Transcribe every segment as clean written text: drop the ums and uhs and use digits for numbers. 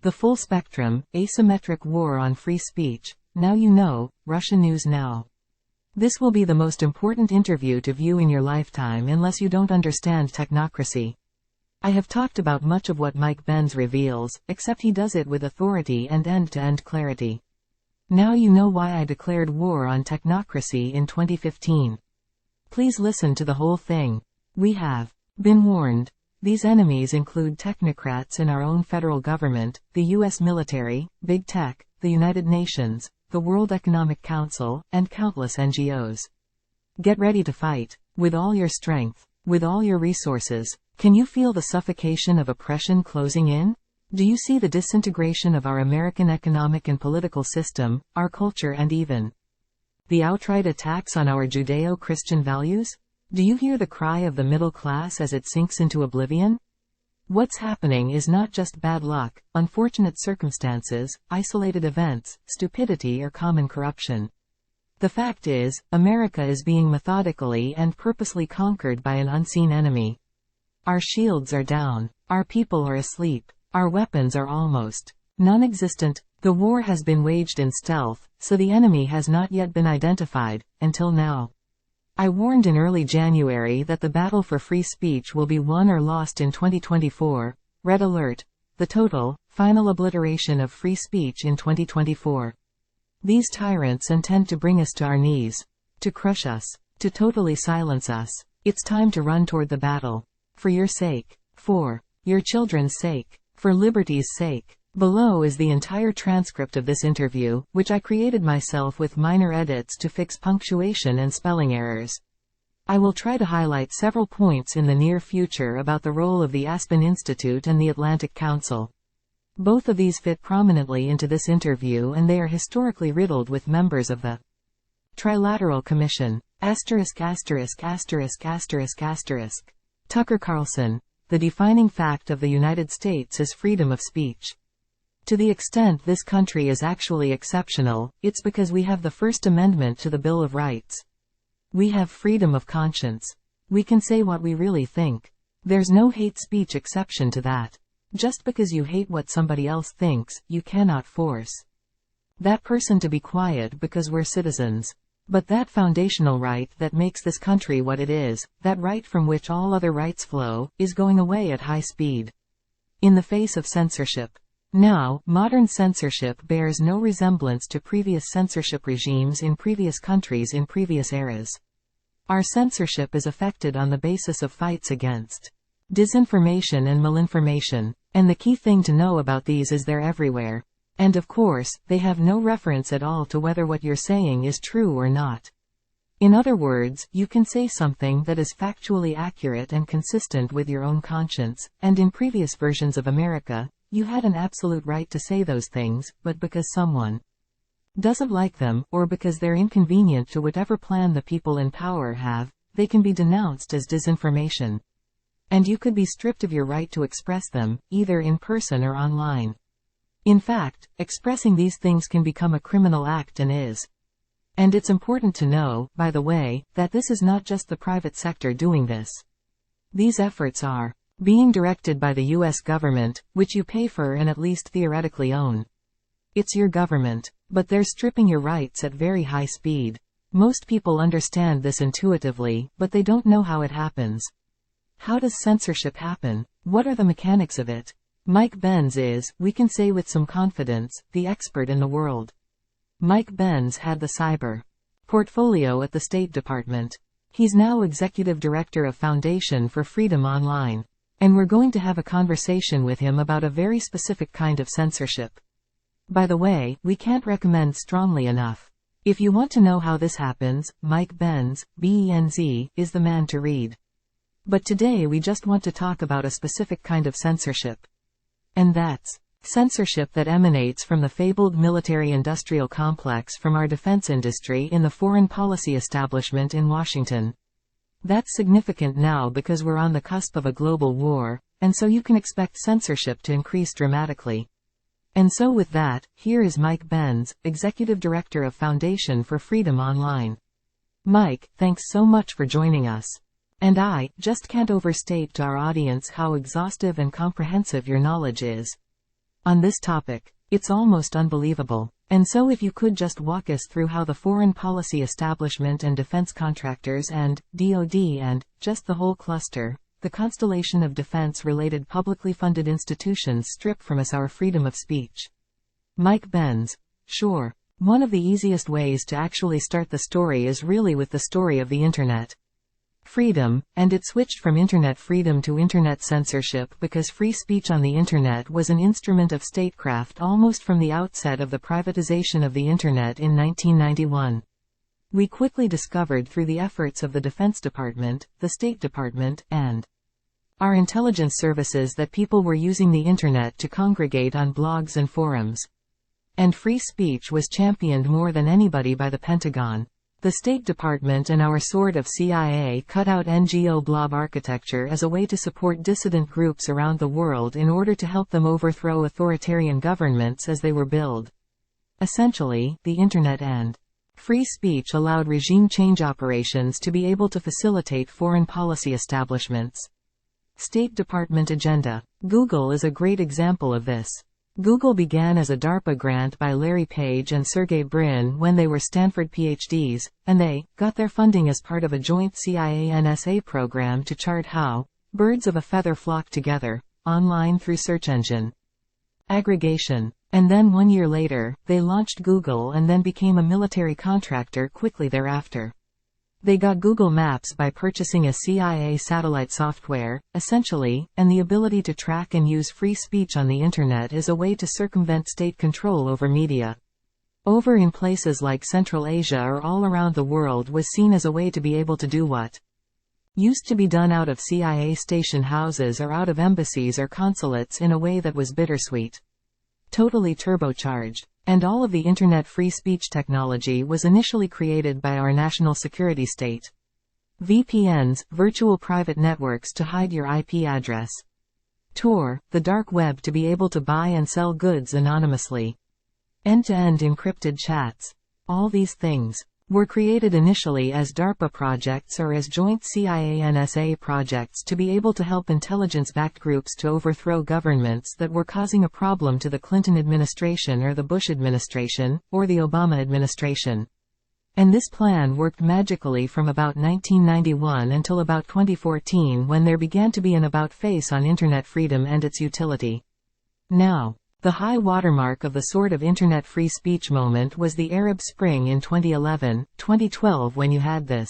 The full spectrum, asymmetric war on free speech. Now you know, Russia News Now. This will be the most important interview to view in your lifetime unless you don't understand technocracy. I have talked about much of what Mike Benz reveals, except he does it with authority and end-to-end clarity. Now you know why I declared war on technocracy in 2015. Please listen to the whole thing. We have been warned. These enemies include technocrats in our own federal government, the US military, big tech, the United Nations, the World Economic Council, and countless NGOs. Get ready to fight, with all your strength, with all your resources. Can you feel the suffocation of oppression closing in? Do you see the disintegration of our American economic and political system, our culture, and even the outright attacks on our Judeo-Christian values? Do you hear the cry of the middle class as it sinks into oblivion? What's happening is not just bad luck, unfortunate circumstances, isolated events, stupidity, or common corruption. The fact is, America is being methodically and purposely conquered by an unseen enemy. Our shields are down. Our people are asleep. Our weapons are almost non-existent. The war has been waged in stealth, so the enemy has not yet been identified, until now. I warned in early January that the battle for free speech will be won or lost in 2024. Red alert. The total, final obliteration of free speech in 2024. These tyrants intend to bring us to our knees. To crush us. To totally silence us. It's time to run toward the battle. For your sake. For your children's sake. For liberty's sake. Below is the entire transcript of this interview, which I created myself with minor edits to fix punctuation and spelling errors. I will try to highlight several points in the near future about the role of the Aspen Institute and the Atlantic Council. Both of these fit prominently into this interview, and they are historically riddled with members of the Trilateral Commission. Tucker Carlson. The defining fact of the United States is freedom of speech. To the extent this country is actually exceptional, it's because we have the First Amendment to the Bill of Rights. We have freedom of conscience. We can say what we really think. There's no hate speech exception to that. Just because you hate what somebody else thinks, you cannot force that person to be quiet because we're citizens. But that foundational right that makes this country what it is, that right from which all other rights flow, is going away at high speed. In the face of censorship. Now, modern censorship bears no resemblance to previous censorship regimes in previous countries in previous eras. Our censorship is affected on the basis of fights against disinformation and malinformation. And the key thing to know about these is they're everywhere. And of course, they have no reference at all to whether what you're saying is true or not. In other words, you can say something that is factually accurate and consistent with your own conscience, and in previous versions of America, you had an absolute right to say those things, but because someone doesn't like them, or because they're inconvenient to whatever plan the people in power have, they can be denounced as disinformation. And you could be stripped of your right to express them, either in person or online. In fact, expressing these things can become a criminal act and is. And it's important to know, by the way, that this is not just the private sector doing this. These efforts are being directed by the US government, which you pay for and at least theoretically own. It's your government, but they're stripping your rights at very high speed. Most people understand this intuitively, but they don't know how it happens. How does censorship happen? What are the mechanics of it? Mike Benz is, we can say with some confidence, the expert in the world. Mike Benz had the cyber portfolio at the State Department. He's now Executive Director of Foundation for Freedom Online. And we're going to have a conversation with him about a very specific kind of censorship. By the way, we can't recommend strongly enough. If you want to know how this happens, Mike Benz, BENZ, is the man to read. But today we just want to talk about a specific kind of censorship. And that's censorship that emanates from the fabled military-industrial complex from our defense industry in the foreign policy establishment in Washington. That's significant now because we're on the cusp of a global war, and so you can expect censorship to increase dramatically. And so with that, here is Mike Benz, Executive Director of Foundation for Freedom Online. Mike, thanks so much for joining us. And I just can't overstate to our audience how exhaustive and comprehensive your knowledge is. on this topic. It's almost unbelievable. And so if you could just walk us through how the foreign policy establishment and defense contractors and DoD and just the whole cluster, the constellation of defense-related publicly funded institutions strip from us our freedom of speech. Mike Benz. Sure. One of the easiest ways to actually start the story is really with the story of the Internet. Freedom, and it switched from Internet freedom to Internet censorship because free speech on the Internet was an instrument of statecraft almost from the outset of the privatization of the Internet in 1991. We quickly discovered through the efforts of the Defense Department, the State Department, and our intelligence services that people were using the Internet to congregate on blogs and forums. And free speech was championed more than anybody by the Pentagon. The State Department and our sort of CIA cut out NGO blob architecture as a way to support dissident groups around the world in order to help them overthrow authoritarian governments as they were built. Essentially, the Internet and free speech allowed regime change operations to be able to facilitate foreign policy establishments. State Department agenda. Google is a great example of this. Google began as a DARPA grant by Larry Page and Sergey Brin when they were Stanford PhDs, and they got their funding as part of a joint CIA-NSA program to chart how birds of a feather flock together, online through search engine aggregation. And then 1 year later, they launched Google and then became a military contractor quickly thereafter. They got Google Maps by purchasing a CIA satellite software, essentially, and the ability to track and use free speech on the Internet is a way to circumvent state control over media. Over in places like Central Asia or all around the world was seen as a way to be able to do what used to be done out of CIA station houses or out of embassies or consulates in a way that was bittersweet. Totally turbocharged. And all of the Internet free speech technology was initially created by our national security state. VPNs, virtual private networks to hide your IP address. Tor, the dark web to be able to buy and sell goods anonymously. End-to-end encrypted chats. All these things were created initially as DARPA projects or as joint CIA-NSA projects to be able to help intelligence-backed groups to overthrow governments that were causing a problem to the Clinton administration or the Bush administration, or the Obama administration. And this plan worked magically from about 1991 until about 2014 when there began to be an about-face on Internet freedom and its utility. Now, the high watermark of the sort of Internet free speech moment was the Arab Spring in 2011, 2012 when you had this.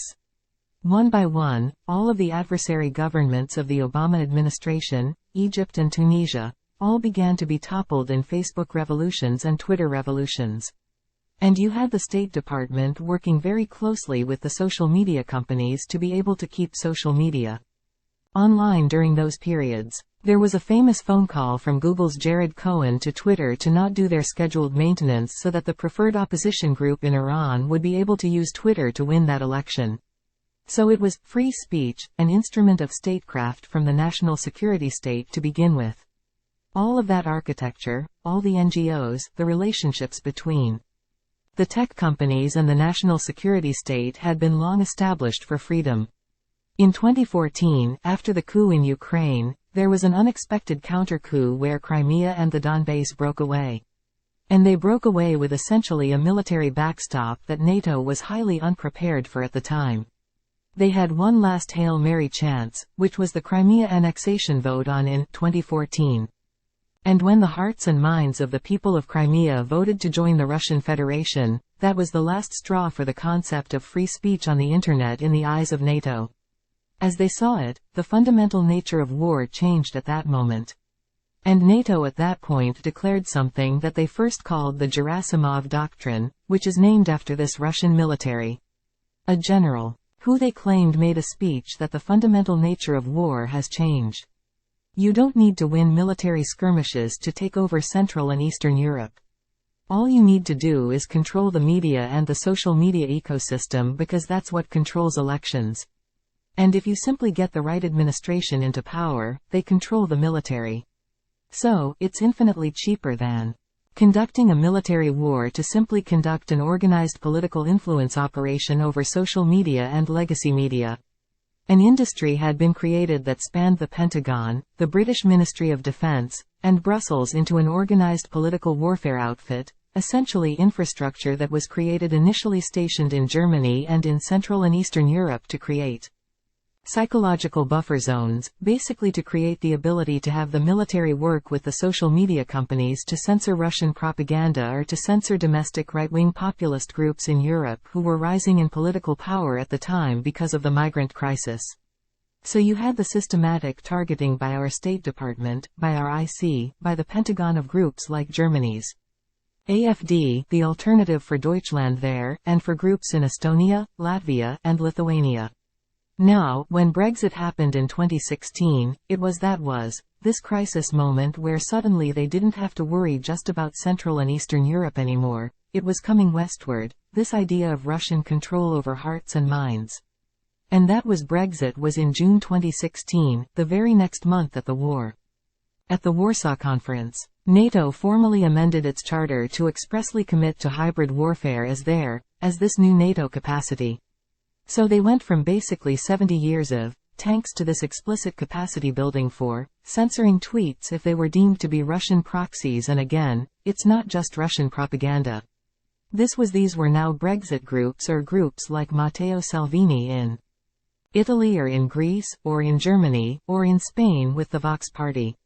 One by one, all of the adversary governments of the Obama administration, Egypt and Tunisia, all began to be toppled in Facebook revolutions and Twitter revolutions. And you had the State Department working very closely with the social media companies to be able to keep social media online during those periods. There was a famous phone call from Google's Jared Cohen to Twitter to not do their scheduled maintenance so that the preferred opposition group in Iran would be able to use Twitter to win that election. So it was free speech, an instrument of statecraft from the national security state to begin with. All of that architecture, all the NGOs, the relationships between the tech companies and the national security state had been long established for freedom. In 2014, after the coup in Ukraine, there was an unexpected counter-coup where Crimea and the Donbass broke away. And they broke away with essentially a military backstop that NATO was highly unprepared for at the time. They had one last Hail Mary chance, which was the Crimea annexation vote on in 2014. And when the hearts and minds of the people of Crimea voted to join the Russian Federation, that was the last straw for the concept of free speech on the Internet in the eyes of NATO. As they saw it, the fundamental nature of war changed at that moment. And NATO at that point declared something that they first called the Gerasimov Doctrine, which is named after this Russian military. A general, who they claimed made a speech that the fundamental nature of war has changed. You don't need to win military skirmishes to take over Central and Eastern Europe. All you need to do is control the media and the social media ecosystem because that's what controls elections. And if you simply get the right administration into power, they control the military. So, it's infinitely cheaper than conducting a military war to simply conduct an organized political influence operation over social media and legacy media. An industry had been created that spanned the Pentagon, the British Ministry of Defence, and Brussels into an organized political warfare outfit, essentially infrastructure that was created initially stationed in Germany and in Central and Eastern Europe to create psychological buffer zones, basically to create the ability to have the military work with the social media companies to censor Russian propaganda or to censor domestic right-wing populist groups in Europe who were rising in political power at the time because of the migrant crisis. So you had the systematic targeting by our State Department, by our IC, by the Pentagon of groups like Germany's AfD, the alternative for Deutschland there, and for groups in Estonia, Latvia, and Lithuania. Now, when Brexit happened in 2016, it was this crisis moment where suddenly they didn't have to worry just about Central and Eastern Europe anymore. It was coming westward, this idea of Russian control over hearts and minds. And that was Brexit was in June 2016, the very next month at the war. At the Warsaw Conference, NATO formally amended its charter to expressly commit to hybrid warfare as this new NATO capacity. So they went from basically 70 years of tanks to this explicit capacity building for censoring tweets if they were deemed to be Russian proxies, and again, it's not just Russian propaganda. These were now Brexit groups or groups like Matteo Salvini in Italy or in Greece, or in Germany, or in Spain with the Vox Party.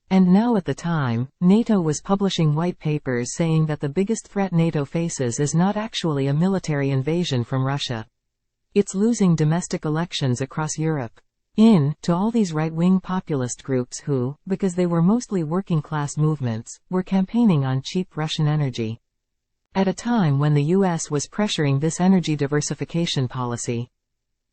And now at the time, NATO was publishing white papers saying that the biggest threat NATO faces is not actually a military invasion from Russia. It's losing domestic elections across Europe. To all these right-wing populist groups who, because they were mostly working-class movements, were campaigning on cheap Russian energy. At a time when the US was pressuring this energy diversification policy.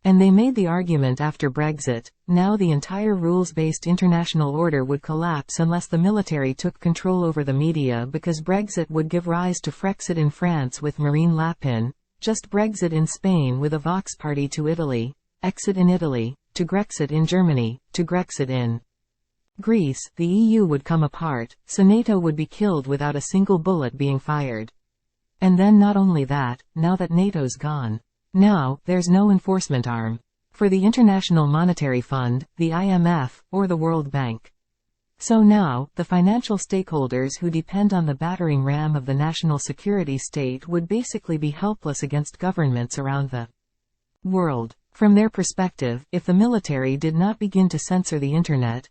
And they made the argument after Brexit, now the entire rules-based international order would collapse unless the military took control over the media, because Brexit would give rise to Frexit in France with Marine Le Pen, just Brexit in Spain with a Vox Party, to Italy, Exit in Italy, to Grexit in Germany, to Grexit in Greece. The EU would come apart, so NATO would be killed without a single bullet being fired. And then not only that, now that NATO's gone, now there's no enforcement arm for the International Monetary Fund, the IMF, or the World Bank. So now, the financial stakeholders who depend on the battering ram of the national security state would basically be helpless against governments around the world. From their perspective, if the military did not begin to censor the internet,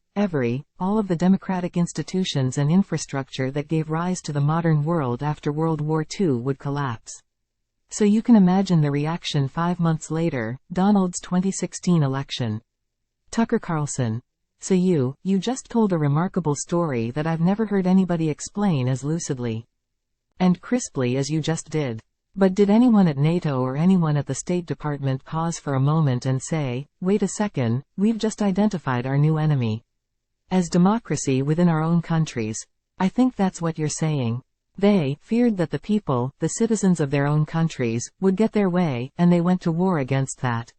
all of the democratic institutions and infrastructure that gave rise to the modern world after World War II would collapse. So you can imagine the reaction 5 months later, Donald's 2016 election. Tucker Carlson. So you just told a remarkable story that I've never heard anybody explain as lucidly and crisply as you just did. But did anyone at NATO or anyone at the State Department pause for a moment and say, wait a second, we've just identified our new enemy as democracy within our own countries? I think that's what you're saying. They feared that the people, the citizens of their own countries, would get their way, and they went to war against that.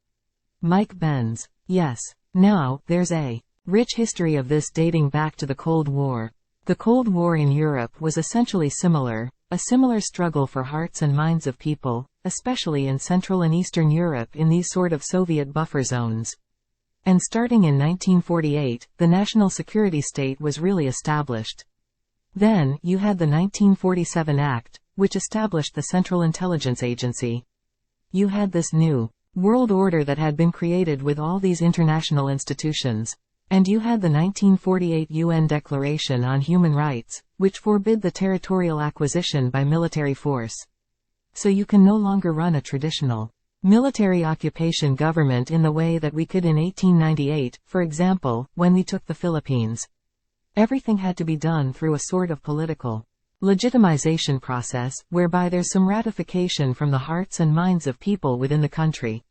Mike Benz. Yes. Now, there's a rich history of this dating back to the Cold War. The Cold War in Europe was essentially similar, a similar struggle for hearts and minds of people, especially in Central and Eastern Europe in these sort of Soviet buffer zones. And starting in 1948, the national security state was really established. Then, you had the 1947 Act, which established the Central Intelligence Agency. You had this new world order that had been created with all these international institutions. And you had the 1948 UN Declaration on Human Rights, which forbid the territorial acquisition by military force. So you can no longer run a traditional military occupation government in the way that we could in 1898, for example, when we took the Philippines. Everything had to be done through a sort of political legitimization process, whereby there's some ratification from the hearts and minds of people within the country.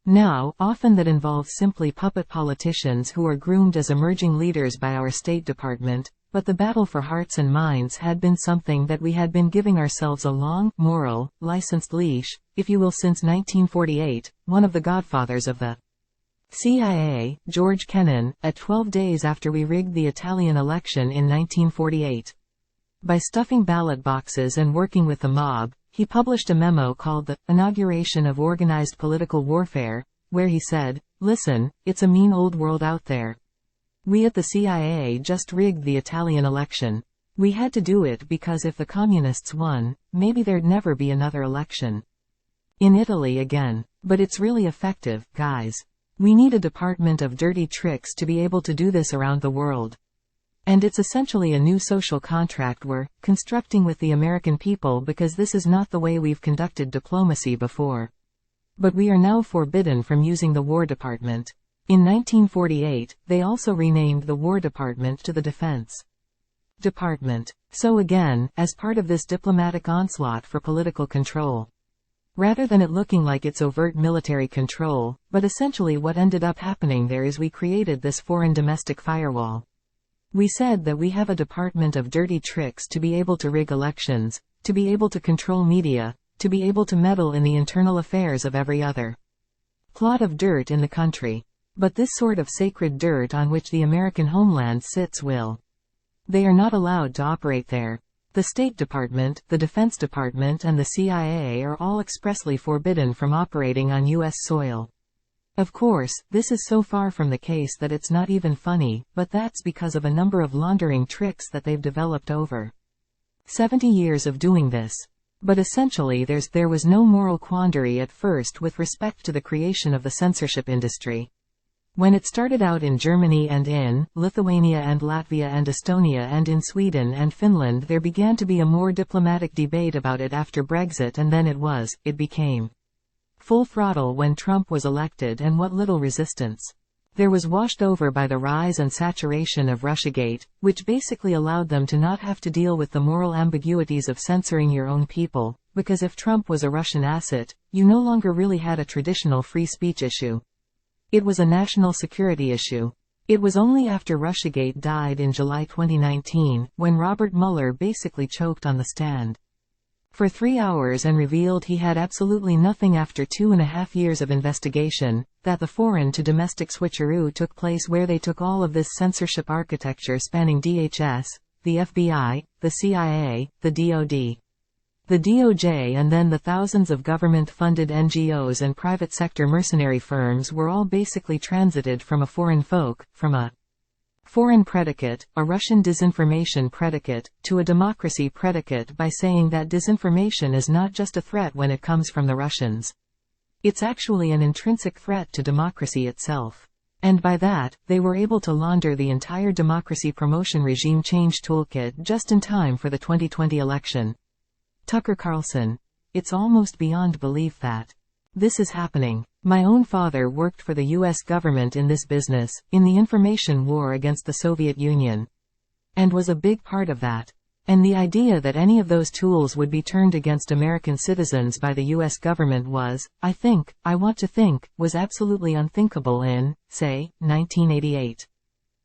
Now, often that involves simply puppet politicians who are groomed as emerging leaders by our State Department, but the battle for hearts and minds had been something that we had been giving ourselves a long, moral, licensed leash, if you will, since 1948, one of the godfathers of the CIA, George Kennan, at 12 days after we rigged the Italian election in 1948. By stuffing ballot boxes and working with the mob, he published a memo called The Inauguration of Organized Political Warfare, where he said, "Listen, it's a mean old world out there. We at the CIA just rigged the Italian election. We had to do it because if the communists won, maybe there'd never be another election. In Italy again. But it's really effective, guys. We need a department of dirty tricks to be able to do this around the world. And it's essentially a new social contract we're constructing with the American people because this is not the way we've conducted diplomacy before. But we are now forbidden from using the War Department." In 1948, they also renamed the War Department to the Defense Department. So again, as part of this diplomatic onslaught for political control. Rather than it looking like it's overt military control, but essentially what ended up happening there is we created this foreign domestic firewall. We said that we have a department of dirty tricks to be able to rig elections, to be able to control media, to be able to meddle in the internal affairs of every other plot of dirt in the country. But this sort of sacred dirt on which the American homeland sits they are not allowed to operate there. The State Department, the Defense Department and the CIA are all expressly forbidden from operating on U.S. soil. Of course, this is so far from the case that it's not even funny, but that's because of a number of laundering tricks that they've developed over 70 years of doing this. But essentially there was no moral quandary at first with respect to the creation of the censorship industry. When it started out in Germany and in Lithuania and Latvia and Estonia and in Sweden and Finland, there began to be a more diplomatic debate about it after Brexit, and then it became full throttle when Trump was elected, and what little resistance there was washed over by the rise and saturation of Russiagate, which basically allowed them to not have to deal with the moral ambiguities of censoring your own people, because if Trump was a Russian asset, you no longer really had a traditional free speech issue. It was a national security issue. It was only after Russiagate died in July 2019, when Robert Mueller basically choked on the stand for 3 hours and revealed he had absolutely nothing after 2.5 years of investigation, that the foreign to domestic switcheroo took place, where they took all of this censorship architecture spanning DHS, the FBI, the CIA, the DoD, the DOJ, and then the thousands of government-funded NGOs and private sector mercenary firms were all basically transited from a foreign folk, from a foreign predicate, a Russian disinformation predicate, to a democracy predicate by saying that disinformation is not just a threat when it comes from the Russians. It's actually an intrinsic threat to democracy itself. And by that, they were able to launder the entire democracy promotion regime change toolkit just in time for the 2020 election. Tucker Carlson. It's almost beyond belief that this is happening. My own father worked for the U.S. government in this business, in the information war against the Soviet Union, and was a big part of that. And the idea that any of those tools would be turned against American citizens by the U.S. government was, I want to think, was absolutely unthinkable in, say, 1988.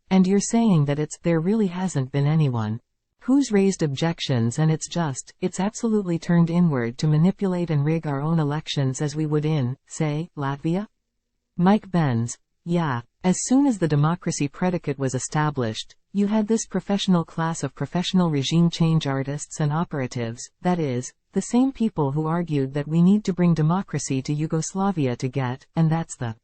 And you're saying that there really hasn't been anyone who's raised objections, and it's absolutely turned inward to manipulate and rig our own elections as we would in, say, Latvia? Mike Benz. Yeah. As soon as the democracy predicate was established, you had this professional class of professional regime change artists and operatives, that is, the same people who argued that we need to bring democracy to Yugoslavia to get, and that's the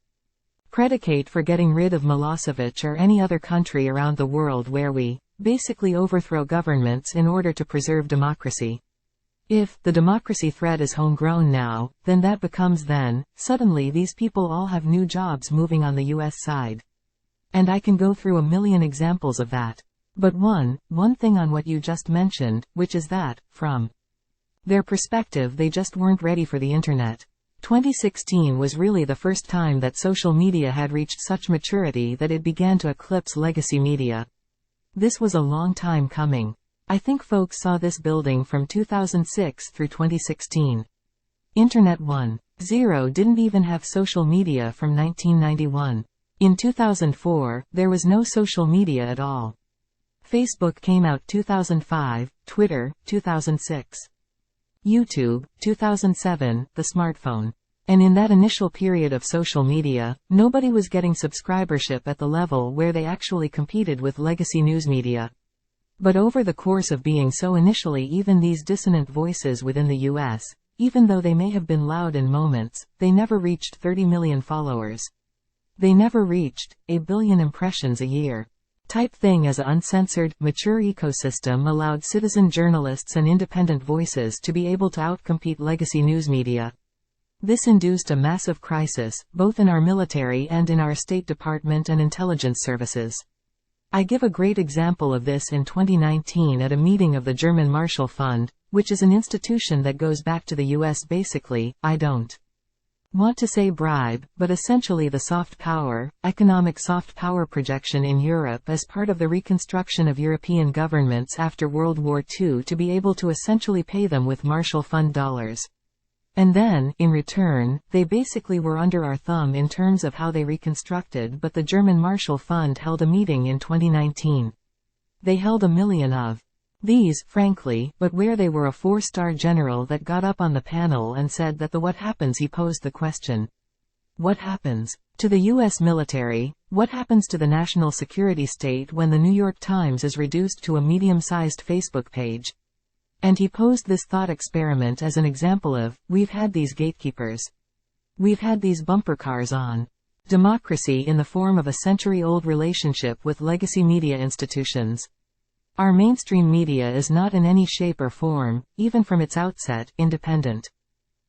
predicate for getting rid of Milosevic or any other country around the world where we basically overthrow governments in order to preserve democracy. If the democracy threat is homegrown now, then that becomes suddenly these people all have new jobs moving on the US side. And I can go through a million examples of that. But one thing on what you just mentioned, which is that, from their perspective, they just weren't ready for the internet. 2016 was really the first time that social media had reached such maturity that it began to eclipse legacy media. This was a long time coming. I think folks saw this building from 2006 through 2016. Internet 1.0 didn't even have social media from 1991. In 2004, there was no social media at all. Facebook came out 2005, Twitter, 2006. YouTube, 2007, the smartphone. And in that initial period of social media, nobody was getting subscribership at the level where they actually competed with legacy news media. But over the course of being so initially, even these dissonant voices within the US, even though they may have been loud in moments, they never reached 30 million followers. They never reached a billion impressions a year. Type thing as an uncensored, mature ecosystem allowed citizen journalists and independent voices to be able to outcompete legacy news media. This induced a massive crisis, both in our military and in our State Department and intelligence services. I give a great example of this in 2019 at a meeting of the German Marshall Fund, which is an institution that goes back to the US. Basically, I don't want to say bribe, but essentially the soft power, economic soft power projection in Europe as part of the reconstruction of European governments after World War II to be able to essentially pay them with Marshall Fund dollars. And then, in return, they basically were under our thumb in terms of how they reconstructed, but the German Marshall Fund held a meeting in 2019. They held 1 million of these, frankly, but where they were a 4-star general that got up on the panel and said that what happens. He posed the question. What happens to the US military? What happens to the national security state when the New York Times is reduced to a medium-sized Facebook page? And he posed this thought experiment as an example of, we've had these gatekeepers. We've had these bumper cars on democracy in the form of a century-old relationship with legacy media institutions. Our mainstream media is not in any shape or form, even from its outset, independent.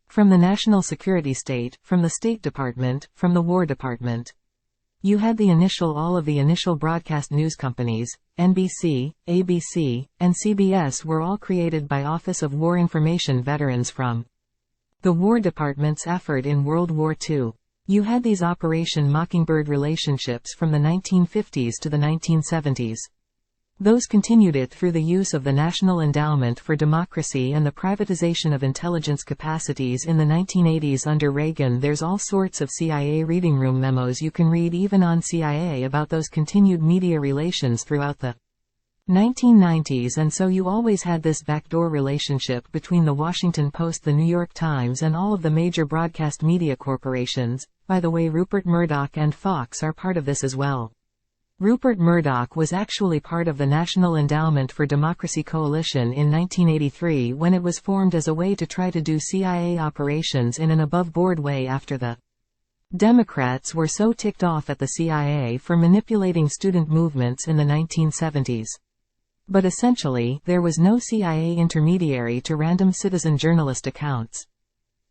From the national security state, from the State Department, from the War Department. You had all of the initial broadcast news companies, NBC, ABC, and CBS were all created by Office of War Information veterans from the War Department's effort in World War II. You had these Operation Mockingbird relationships from the 1950s to the 1970s. Those continued it through the use of the National Endowment for Democracy and the privatization of intelligence capacities in the 1980s under Reagan. There's all sorts of CIA reading room memos you can read even on CIA about those continued media relations throughout the 1990s, and so you always had this backdoor relationship between the Washington Post, the New York Times, and all of the major broadcast media corporations. By the way, Rupert Murdoch and Fox are part of this as well. Rupert Murdoch was actually part of the National Endowment for Democracy Coalition in 1983 when it was formed as a way to try to do CIA operations in an above-board way after the Democrats were so ticked off at the CIA for manipulating student movements in the 1970s. But essentially, there was no CIA intermediary to random citizen journalist accounts.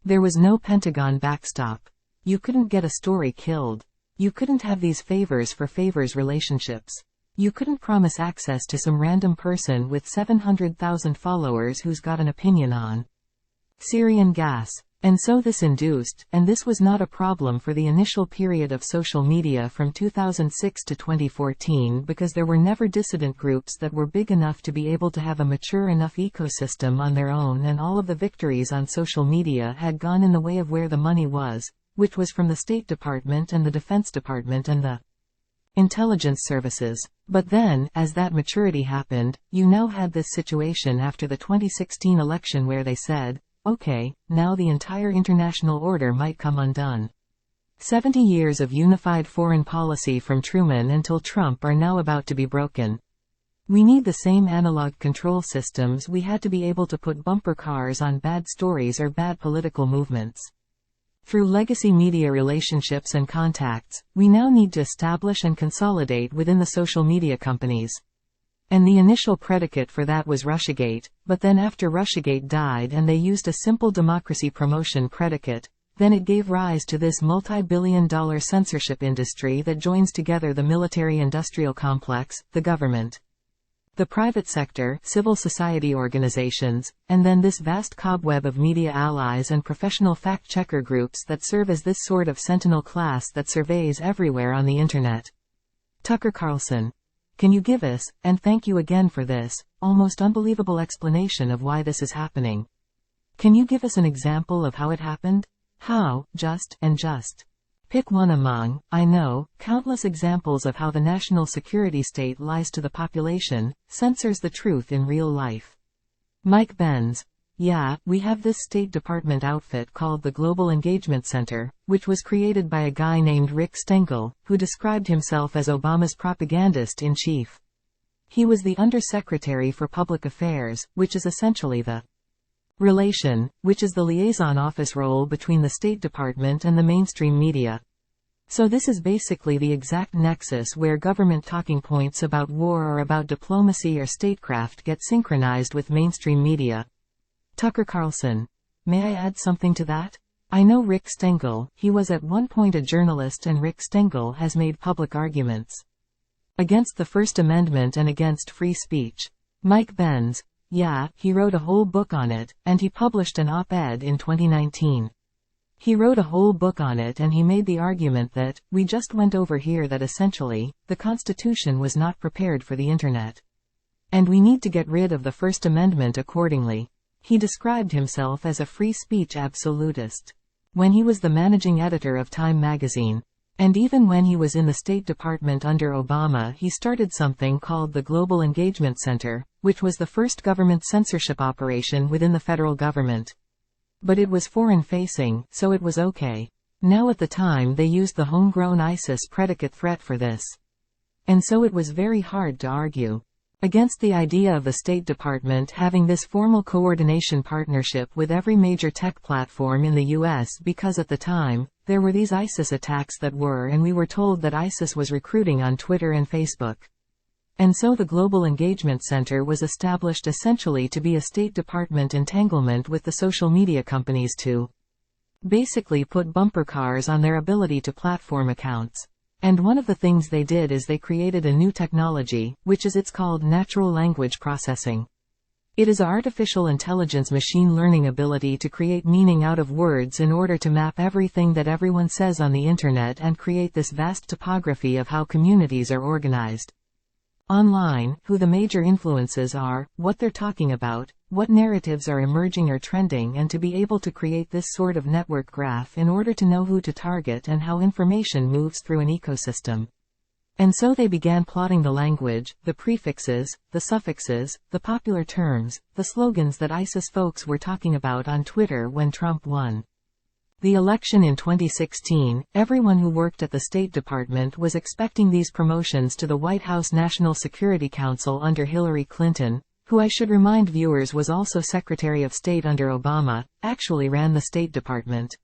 There was no Pentagon backstop. You couldn't get a story killed. You couldn't have these favors for favors relationships. You couldn't promise access to some random person with 700,000 followers who's got an opinion on Syrian gas. And so this induced, and this was not a problem for the initial period of social media from 2006 to 2014 because there were never dissident groups that were big enough to be able to have a mature enough ecosystem on their own, and all of the victories on social media had gone in the way of where the money was, which was from the State Department and the Defense Department and the intelligence services. But then, as that maturity happened, you now had this situation after the 2016 election where they said, okay, now the entire international order might come undone. 70 years of unified foreign policy from Truman until Trump are now about to be broken. We need the same analog control systems we had to be able to put bumper cars on bad stories or bad political movements. Through legacy media relationships and contacts, we now need to establish and consolidate within the social media companies. And the initial predicate for that was Russiagate, but then after Russiagate died and they used a simple democracy promotion predicate, then it gave rise to this multi-billion-dollar censorship industry that joins together the military-industrial complex, the government, the private sector, civil society organizations, and then this vast cobweb of media allies and professional fact-checker groups that serve as this sort of sentinel class that surveys everywhere on the internet. Tucker Carlson. Can you give us, and thank you again for this, almost unbelievable explanation of why this is happening? Can you give us an example of how it happened? How, just. Pick one among, I know, countless examples of how the national security state lies to the population, censors the truth in real life. Mike Benz. Yeah, we have this State Department outfit called the Global Engagement Center, which was created by a guy named Rick Stengel, who described himself as Obama's propagandist-in-chief. He was the Undersecretary for Public Affairs, which is essentially the relation, which is the liaison office role between the State Department and the mainstream media. So this is basically the exact nexus where government talking points about war or about diplomacy or statecraft get synchronized with mainstream media. Tucker Carlson. May I add something to that? I know Rick Stengel, he was at one point a journalist, and Rick Stengel has made public arguments against the First Amendment and against free speech. Mike Benz. Yeah, he wrote a whole book on it, and he published an op-ed in 2019. He wrote a whole book on it, and he made the argument that, we just went over here, that essentially, the Constitution was not prepared for the Internet. And we need to get rid of the First Amendment accordingly. He described himself as a free speech absolutist when he was the managing editor of Time magazine. And even when he was in the State Department under Obama, he started something called the Global Engagement Center, which was the first government censorship operation within the federal government. But it was foreign-facing, so it was okay. Now at the time they used the homegrown ISIS predicate threat for this. And so it was very hard to argue against the idea of the State Department having this formal coordination partnership with every major tech platform in the US, because at the time, there were these ISIS attacks that were, and we were told that ISIS was recruiting on Twitter and Facebook. And so the Global Engagement Center was established essentially to be a State Department entanglement with the social media companies to basically put bumper cars on their ability to platform accounts. And one of the things they did is they created a new technology, it's called natural language processing. It is artificial intelligence machine learning ability to create meaning out of words in order to map everything that everyone says on the internet and create this vast topography of how communities are organized online, who the major influences are, what they're talking about, what narratives are emerging or trending, and to be able to create this sort of network graph in order to know who to target and how information moves through an ecosystem. And so they began plotting the language, the prefixes, the suffixes, the popular terms, the slogans that ISIS folks were talking about on Twitter when Trump won the election in 2016. Everyone who worked at the State Department was expecting these promotions to the White House National Security Council under Hillary Clinton, who I should remind viewers was also Secretary of State under Obama, actually ran the State Department.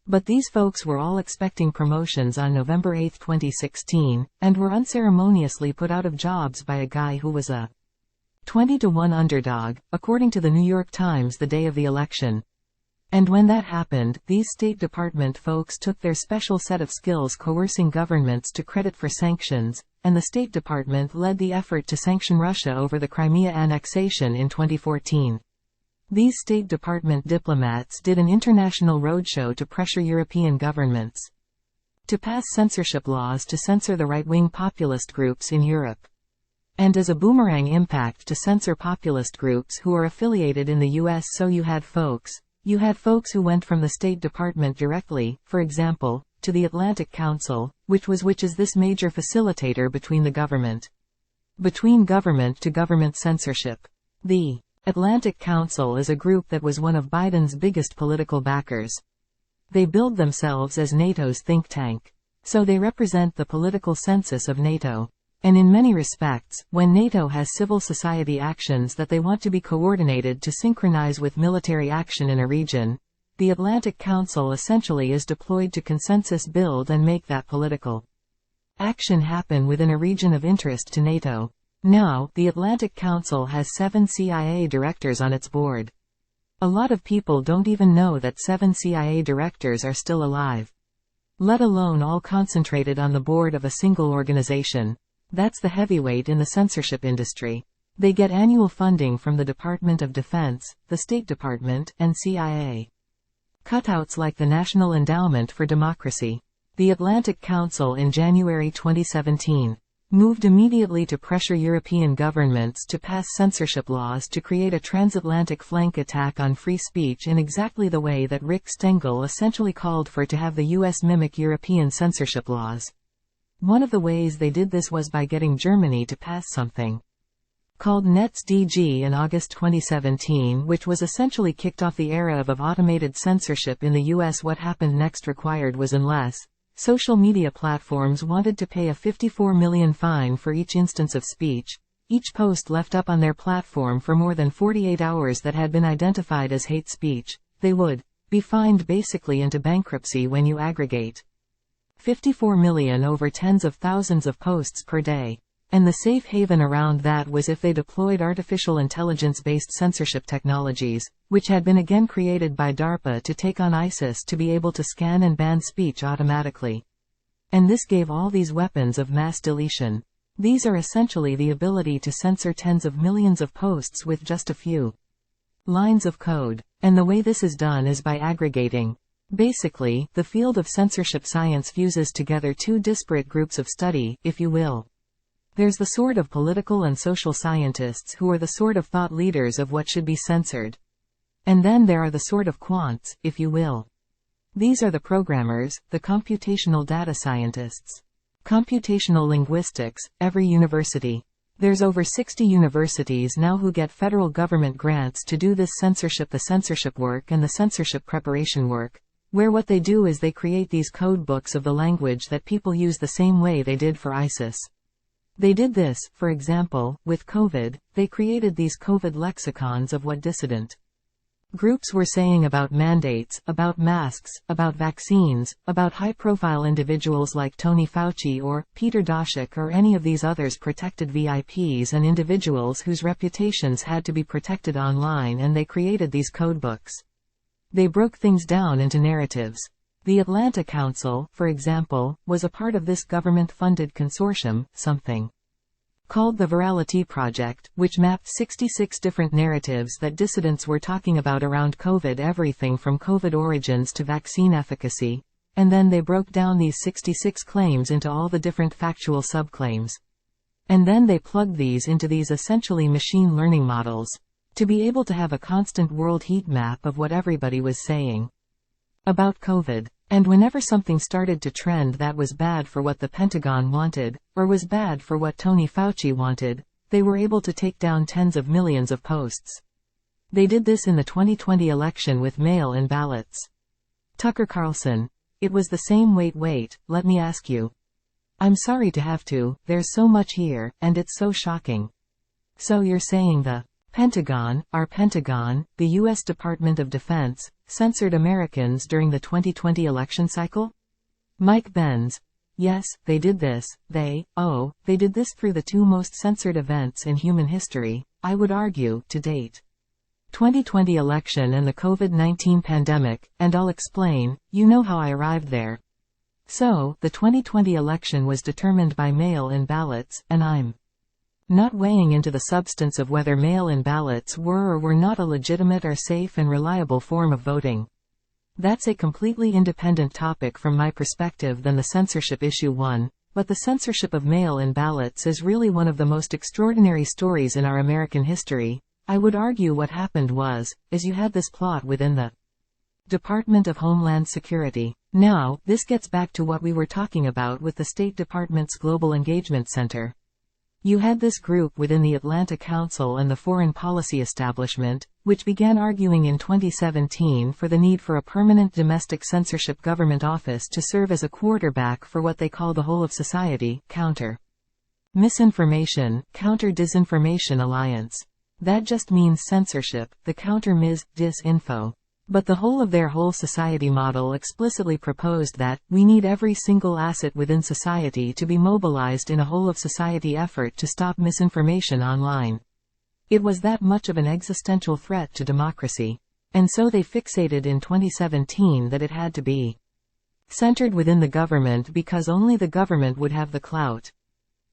But these folks were all expecting promotions on November 8, 2016, and were unceremoniously put out of jobs by a guy who was a 20-to-1 underdog, according to the New York Times the day of the election. And when that happened, these State Department folks took their special set of skills coercing governments to credit for sanctions, and the State Department led the effort to sanction Russia over the Crimea annexation in 2014. These State Department diplomats did an international roadshow to pressure European governments to pass censorship laws to censor the right-wing populist groups in Europe. And as a boomerang impact to censor populist groups who are affiliated in the US. So you had folks who went from the State Department directly, for example, to the Atlantic Council, which is this major facilitator between government to government censorship. The Atlantic Council is a group that was one of Biden's biggest political backers. They billed themselves as NATO's think tank. So they represent the political census of NATO. And in many respects, when NATO has civil society actions that they want to be coordinated to synchronize with military action in a region, the Atlantic Council essentially is deployed to consensus build and make that political action happen within a region of interest to NATO. Now, the Atlantic Council has 7 CIA directors on its board. A lot of people don't even know that 7 CIA directors are still alive, let alone all concentrated on the board of a single organization. That's the heavyweight in the censorship industry. They get annual funding from the Department of Defense, the State Department, and CIA. Cutouts like the National Endowment for Democracy. The Atlantic Council in January 2017 moved immediately to pressure European governments to pass censorship laws to create a transatlantic flank attack on free speech in exactly the way that Rick Stengel essentially called for to have the US mimic European censorship laws. One of the ways they did this was by getting Germany to pass something called NetzDG in August 2017, which was essentially kicked off the era of automated censorship in the US. What happened next required was, unless social media platforms wanted to pay a $54 million fine for each instance of speech, each post left up on their platform for more than 48 hours that had been identified as hate speech, they would be fined basically into bankruptcy when you aggregate 54 million over tens of thousands of posts per day. And the safe haven around that was if they deployed artificial intelligence-based censorship technologies, which had been again created by DARPA to take on ISIS to be able to scan and ban speech automatically. And this gave all these weapons of mass deletion. These are essentially the ability to censor tens of millions of posts with just a few lines of code. And the way this is done is by aggregating. Basically, the field of censorship science fuses together two disparate groups of study, if you will. There's the sort of political and social scientists who are the sort of thought leaders of what should be censored. And then there are the sort of quants, if you will. These are the programmers, the computational data scientists. Computational linguistics, every university. There's over 60 universities now who get federal government grants to do this censorship, the censorship work and the censorship preparation work, where what they do is they create these code books of the language that people use the same way they did for ISIS. They did this, for example, with COVID. They created these COVID lexicons of what dissident groups were saying about mandates, about masks, about vaccines, about high-profile individuals like Tony Fauci or Peter Daszak or any of these others, protected VIPs and individuals whose reputations had to be protected online, and they created these codebooks. They broke things down into narratives. The Atlanta Council, for example, was a part of this government-funded consortium, something called the Virality Project, which mapped 66 different narratives that dissidents were talking about around COVID, everything from COVID origins to vaccine efficacy, and then they broke down these 66 claims into all the different factual subclaims. And then they plugged these into these essentially machine learning models, to be able to have a constant world heat map of what everybody was saying about COVID. And whenever something started to trend that was bad for what the Pentagon wanted, or was bad for what Tony Fauci wanted, they were able to take down tens of millions of posts. They did this in the 2020 election with mail-in ballots. Tucker Carlson. It was the same. Wait, let me ask you. I'm sorry to have to, there's so much here, and it's so shocking. So you're saying the Pentagon, our Pentagon, the U.S. Department of Defense, censored Americans during the 2020 election cycle? Mike Benz. Yes, they did this. They did this through the two most censored events in human history, I would argue, to date. 2020 election and the COVID-19 pandemic, and I'll explain, you know how I arrived there. So, the 2020 election was determined by mail-in ballots, and I'm not weighing into the substance of whether mail-in ballots were or were not a legitimate or safe and reliable form of voting. That's a completely independent topic from my perspective than the censorship issue one, but the censorship of mail-in ballots is really one of the most extraordinary stories in our American history. I would argue what happened was, as you had this plot within the Department of Homeland Security. Now, this gets back to what we were talking about with the State Department's Global Engagement Center. You had this group within the Atlanta Council and the foreign policy establishment, which began arguing in 2017 for the need for a permanent domestic censorship government office to serve as a quarterback for what they call the whole of society, counter misinformation, counter disinformation alliance. That just means censorship, the counter disinfo. But the whole of their whole society model explicitly proposed that, we need every single asset within society to be mobilized in a whole of society effort to stop misinformation online. It was that much of an existential threat to democracy. And so they fixated in 2017 that it had to be centered within the government because only the government would have the clout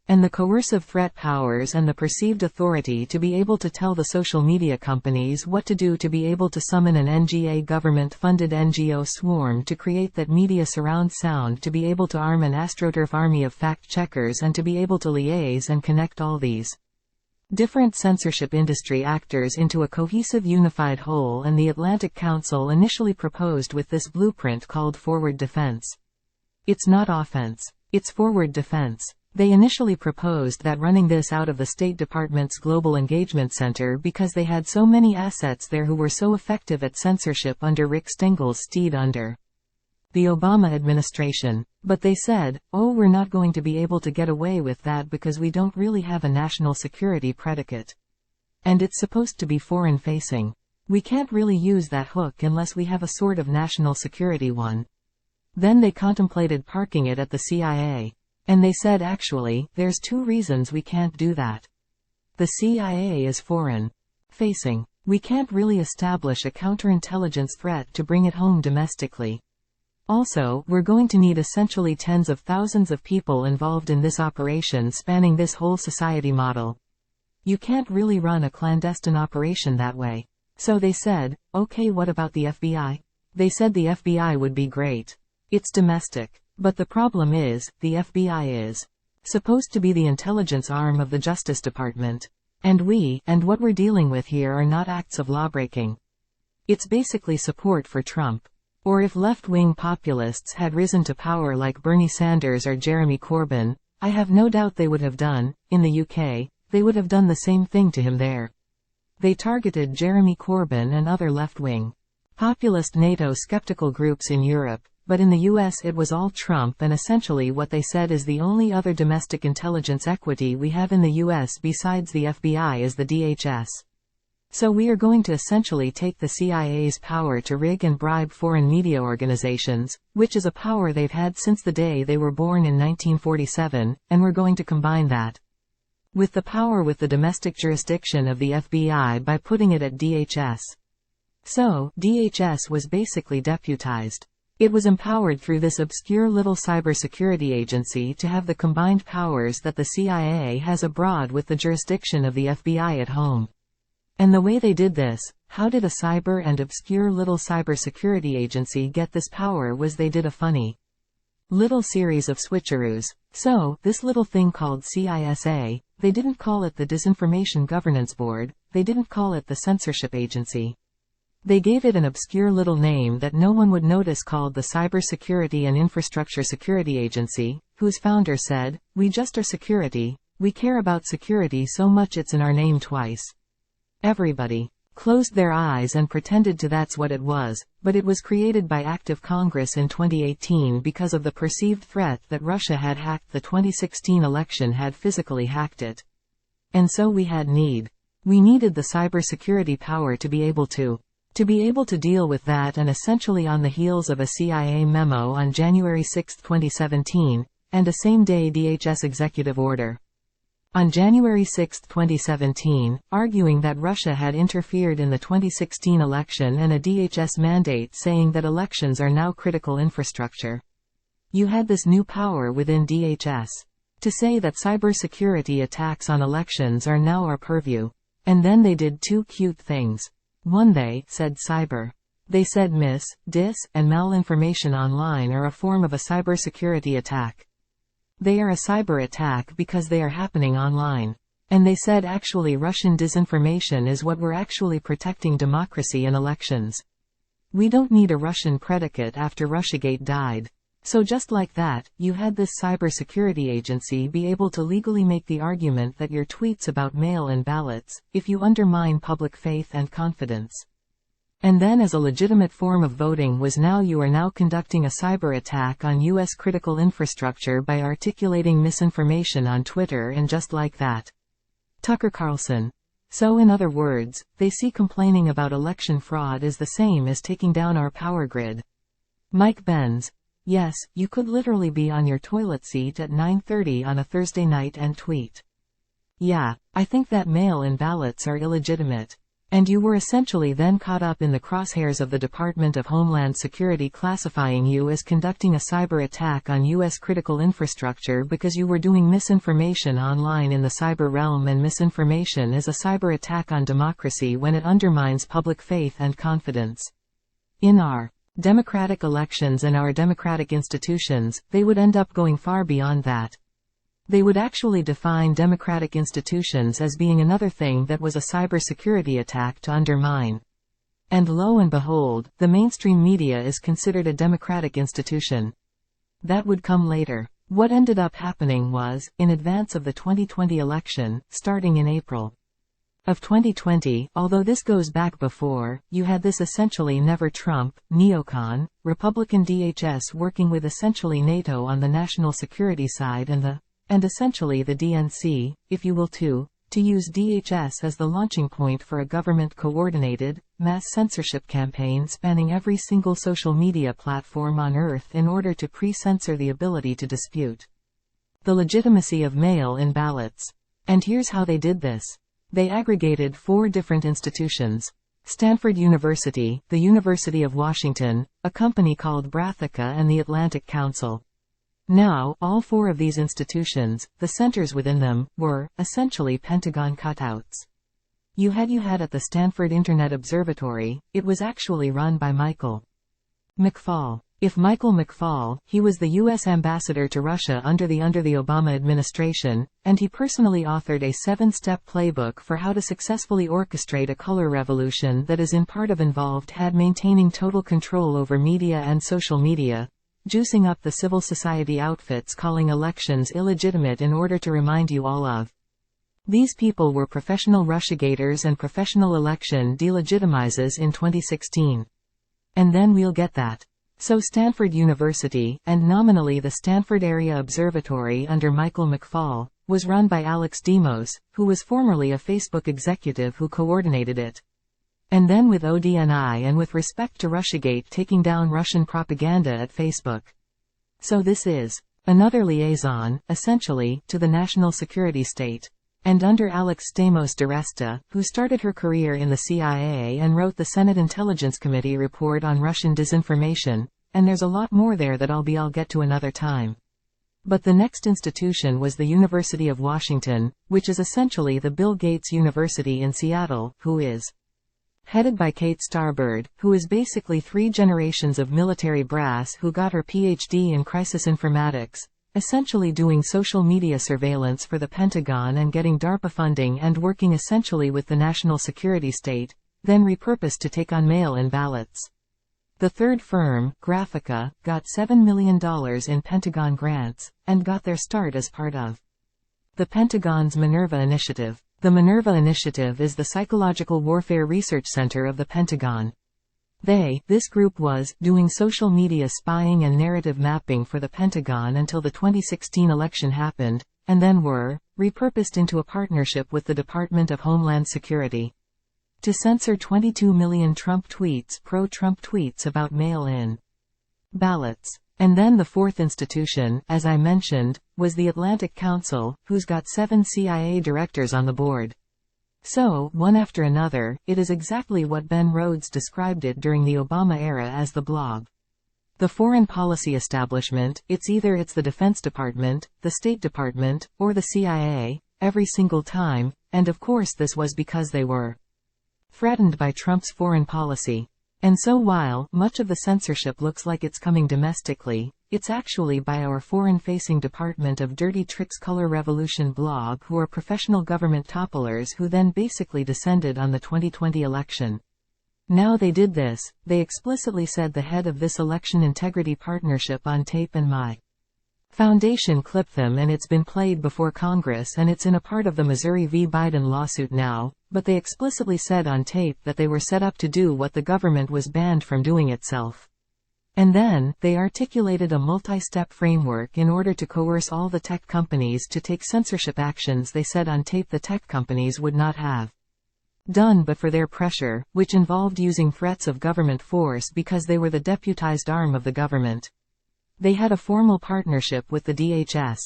and the coercive threat powers and the perceived authority to be able to tell the social media companies what to do, to be able to summon an NGA government-funded NGO swarm to create that media surround sound, to be able to arm an AstroTurf army of fact-checkers, and to be able to liaise and connect all these different censorship industry actors into a cohesive unified whole. And the Atlantic Council initially proposed with this blueprint called forward defense. It's not offense. It's forward defense. They initially proposed that running this out of the State Department's Global Engagement Center because they had so many assets there who were so effective at censorship under Rick Stengel's steed under the Obama administration. But they said, oh, we're not going to be able to get away with that because we don't really have a national security predicate. And it's supposed to be foreign-facing. We can't really use that hook unless we have a sort of national security one. Then they contemplated parking it at the CIA. And they said actually, there's two reasons we can't do that. The CIA is foreign-facing. We can't really establish a counterintelligence threat to bring it home domestically. Also, we're going to need essentially tens of thousands of people involved in this operation spanning this whole society model. You can't really run a clandestine operation that way. So they said, okay, what about the FBI? They said the FBI would be great. It's domestic. But the problem is, the FBI is supposed to be the intelligence arm of the Justice Department. And what we're dealing with here are not acts of lawbreaking. It's basically support for Trump. Or if left-wing populists had risen to power like Bernie Sanders or Jeremy Corbyn, I have no doubt they would have done, in the UK, they would have done the same thing to him there. They targeted Jeremy Corbyn and other left-wing, populist NATO-skeptical groups in Europe, but in the US it was all Trump, and essentially what they said is the only other domestic intelligence equity we have in the US besides the FBI is the DHS. So we are going to essentially take the CIA's power to rig and bribe foreign media organizations, which is a power they've had since the day they were born in 1947, and we're going to combine that with the power with the domestic jurisdiction of the FBI by putting it at DHS. So, DHS was basically deputized. It was empowered through this obscure little cybersecurity agency to have the combined powers that the CIA has abroad with the jurisdiction of the FBI at home. And the way they did this, how did a cyber and obscure little cybersecurity agency get this power, was they did a funny little series of switcheroos. So, this little thing called CISA, they didn't call it the Disinformation Governance Board, they didn't call it the Censorship Agency. They gave it an obscure little name that no one would notice called the Cybersecurity and Infrastructure Security Agency, whose founder said, "We just are security, we care about security so much it's in our name twice." Everybody closed their eyes and pretended to that's what it was, but it was created by Act of Congress in 2018 because of the perceived threat that Russia had hacked the 2016 election, had physically hacked it. And so we needed the cybersecurity power to be able to deal with that, and essentially on the heels of a CIA memo on January 6, 2017, and a same-day DHS executive order on January 6, 2017, arguing that Russia had interfered in the 2016 election, and a DHS mandate saying that elections are now critical infrastructure. You had this new power within DHS to say that cybersecurity attacks on elections are now our purview. And then they did two cute things. One, they said cyber. They said dis, and malinformation online are a form of a cybersecurity attack. They are a cyber attack because they are happening online. And they said actually Russian disinformation is what we're actually protecting democracy and elections. We don't need a Russian predicate after Russiagate died. So just like that, you had this cybersecurity agency be able to legally make the argument that your tweets about mail-in ballots, if you undermine public faith and confidence, and then as a legitimate form of voting, was now you are now conducting a cyber attack on U.S. critical infrastructure by articulating misinformation on Twitter, and just like that. Tucker Carlson. So in other words, they see complaining about election fraud as the same as taking down our power grid. Mike Benz. Yes, you could literally be on your toilet seat at 9:30 on a Thursday night and tweet, "Yeah, I think that mail-in ballots are illegitimate." And you were essentially then caught up in the crosshairs of the Department of Homeland Security classifying you as conducting a cyber attack on U.S. critical infrastructure because you were doing misinformation online in the cyber realm, and misinformation is a cyber attack on democracy when it undermines public faith and confidence in our democratic elections and our democratic institutions. They would end up going far beyond that. They would actually define democratic institutions as being another thing that was a cybersecurity attack to undermine. And lo and behold, the mainstream media is considered a democratic institution. That would come later. What ended up happening was, in advance of the 2020 election, starting in April, of 2020, although this goes back before, you had this essentially never Trump, neocon, Republican DHS working with essentially NATO on the national security side and essentially the DNC, if you will to use DHS as the launching point for a government-coordinated, mass censorship campaign spanning every single social media platform on Earth in order to pre-censor the ability to dispute the legitimacy of mail-in ballots. And here's how they did this. They aggregated 4 different institutions: Stanford University, the University of Washington, a company called Brassica, and the Atlantic Council. Now, all 4 of these institutions, the centers within them, were, essentially Pentagon cutouts. You had at the Stanford Internet Observatory, it was actually run by Michael McFaul. If Michael McFaul, he was the U.S. ambassador to Russia under the Obama administration, and he personally authored a 7-step playbook for how to successfully orchestrate a color revolution that is in part of involved had maintaining total control over media and social media, juicing up the civil society outfits calling elections illegitimate in order to remind you all of. These people were professional Russiagators and professional election delegitimizers in 2016. And then we'll get that. So Stanford University, and nominally the Stanford Area Observatory under Michael McFaul, was run by Alex Demos, who was formerly a Facebook executive who coordinated it. And then with ODNI and with respect to Russiagate taking down Russian propaganda at Facebook. So this is another liaison, essentially, to the national security state. And under Alex Demos DeResta, who started her career in the CIA and wrote the Senate Intelligence Committee report on Russian disinformation, and there's a lot more there that I'll get to another time. But the next institution was the University of Washington, which is essentially the Bill Gates University in Seattle, who is headed by Kate Starbird, who is basically 3 generations of military brass who got her PhD in crisis informatics, essentially doing social media surveillance for the Pentagon and getting DARPA funding and working essentially with the national security state, then repurposed to take on mail-in ballots. The third firm, Graphica, got $7 million in Pentagon grants, and got their start as part of the Pentagon's Minerva Initiative. The Minerva Initiative is the Psychological Warfare Research Center of the Pentagon. This group was, doing social media spying and narrative mapping for the Pentagon until the 2016 election happened, and then were repurposed into a partnership with the Department of Homeland Security to censor 22 million pro-Trump tweets about mail-in ballots. And then the fourth institution, as I mentioned, was the Atlantic Council, who's got 7 CIA directors on the board. So, one after another, it is exactly what Ben Rhodes described it during the Obama era as the blob. The foreign policy establishment, it's the Defense Department, the State Department, or the CIA, every single time, and of course this was because they were threatened by Trump's foreign policy. And so while much of the censorship looks like it's coming domestically, it's actually by our foreign-facing Department of Dirty Tricks Color Revolution blog, who are professional government topplers who then basically descended on the 2020 election. Now they did this, they explicitly said the head of this election integrity partnership on tape, and my foundation clipped them, and it's been played before Congress, and it's in a part of the Missouri v. Biden lawsuit now, but they explicitly said on tape that they were set up to do what the government was banned from doing itself. And then, they articulated a multi-step framework in order to coerce all the tech companies to take censorship actions they said on tape the tech companies would not have done but for their pressure, which involved using threats of government force because they were the deputized arm of the government. They had a formal partnership with the DHS.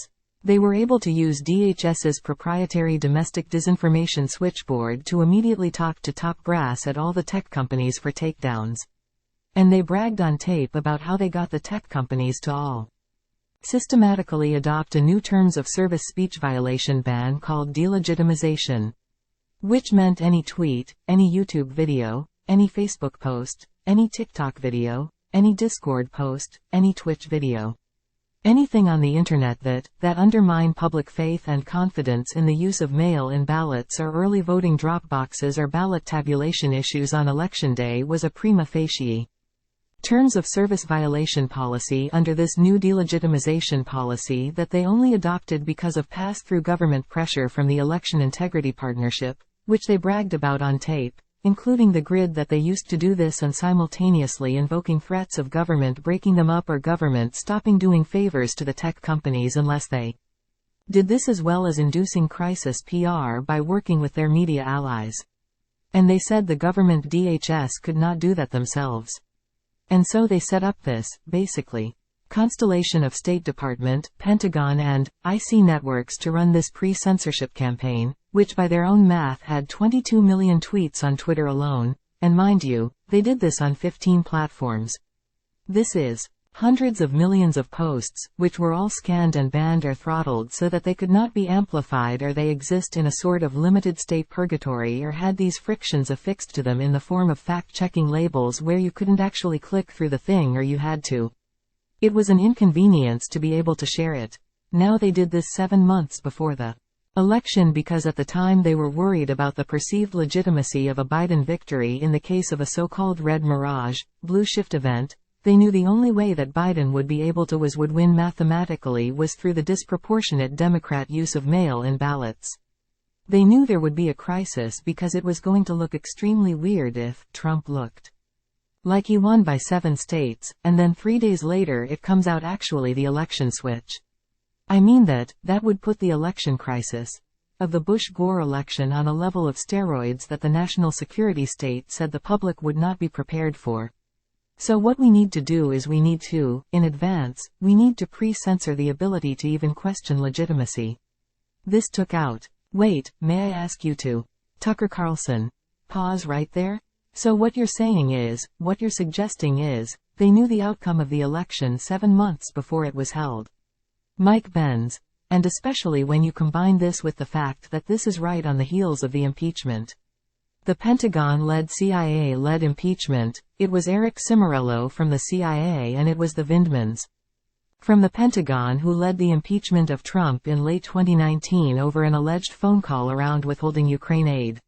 They were able to use DHS's proprietary domestic disinformation switchboard to immediately talk to top brass at all the tech companies for takedowns. And they bragged on tape about how they got the tech companies to all systematically adopt a new terms of service speech violation ban called delegitimization, which meant any tweet, any YouTube video, any Facebook post, any TikTok video, any Discord post, any Twitch video, anything on the internet that undermine public faith and confidence in the use of mail-in ballots or early voting drop boxes or ballot tabulation issues on election day was a prima facie terms of service violation policy under this new delegitimization policy that they only adopted because of pass-through government pressure from the Election Integrity Partnership, which they bragged about on tape, including the grid that they used to do this and simultaneously invoking threats of government breaking them up or government stopping doing favors to the tech companies unless they did this, as well as inducing crisis PR by working with their media allies. And they said the government DHS could not do that themselves. And so they set up this, basically, constellation of State Department, Pentagon and IC networks to run this pre-censorship campaign, which by their own math had 22 million tweets on Twitter alone, and mind you, they did this on 15 platforms. This is hundreds of millions of posts, which were all scanned and banned or throttled so that they could not be amplified, or they exist in a sort of limited state purgatory, or had these frictions affixed to them in the form of fact-checking labels where you couldn't actually click through the thing or you had to. It was an inconvenience to be able to share it. Now they did this 7 months before the election because at the time they were worried about the perceived legitimacy of a Biden victory in the case of a so-called red mirage, blue shift event. They knew the only way that Biden would be able to would win mathematically was through the disproportionate Democrat use of mail-in ballots. They knew there would be a crisis because it was going to look extremely weird if Trump looked like he won by 7 states, and then 3 days later it comes out actually the election switch. I mean that would put the election crisis of the Bush-Gore election on a level of steroids that the national security state said the public would not be prepared for. So what we need to do is we need to, in advance, we need to pre-censor the ability to even question legitimacy. This took out. Wait, may I ask you to? Tucker Carlson. Pause right there. So what you're saying is, what you're suggesting is, they knew the outcome of the election 7 months before it was held. Mike Benz. And especially when you combine this with the fact that this is right on the heels of the impeachment. The Pentagon-led CIA-led impeachment. It was Eric Cimarello from the CIA and it was the Vindmans from the Pentagon who led the impeachment of Trump in late 2019 over an alleged phone call around withholding Ukraine aid.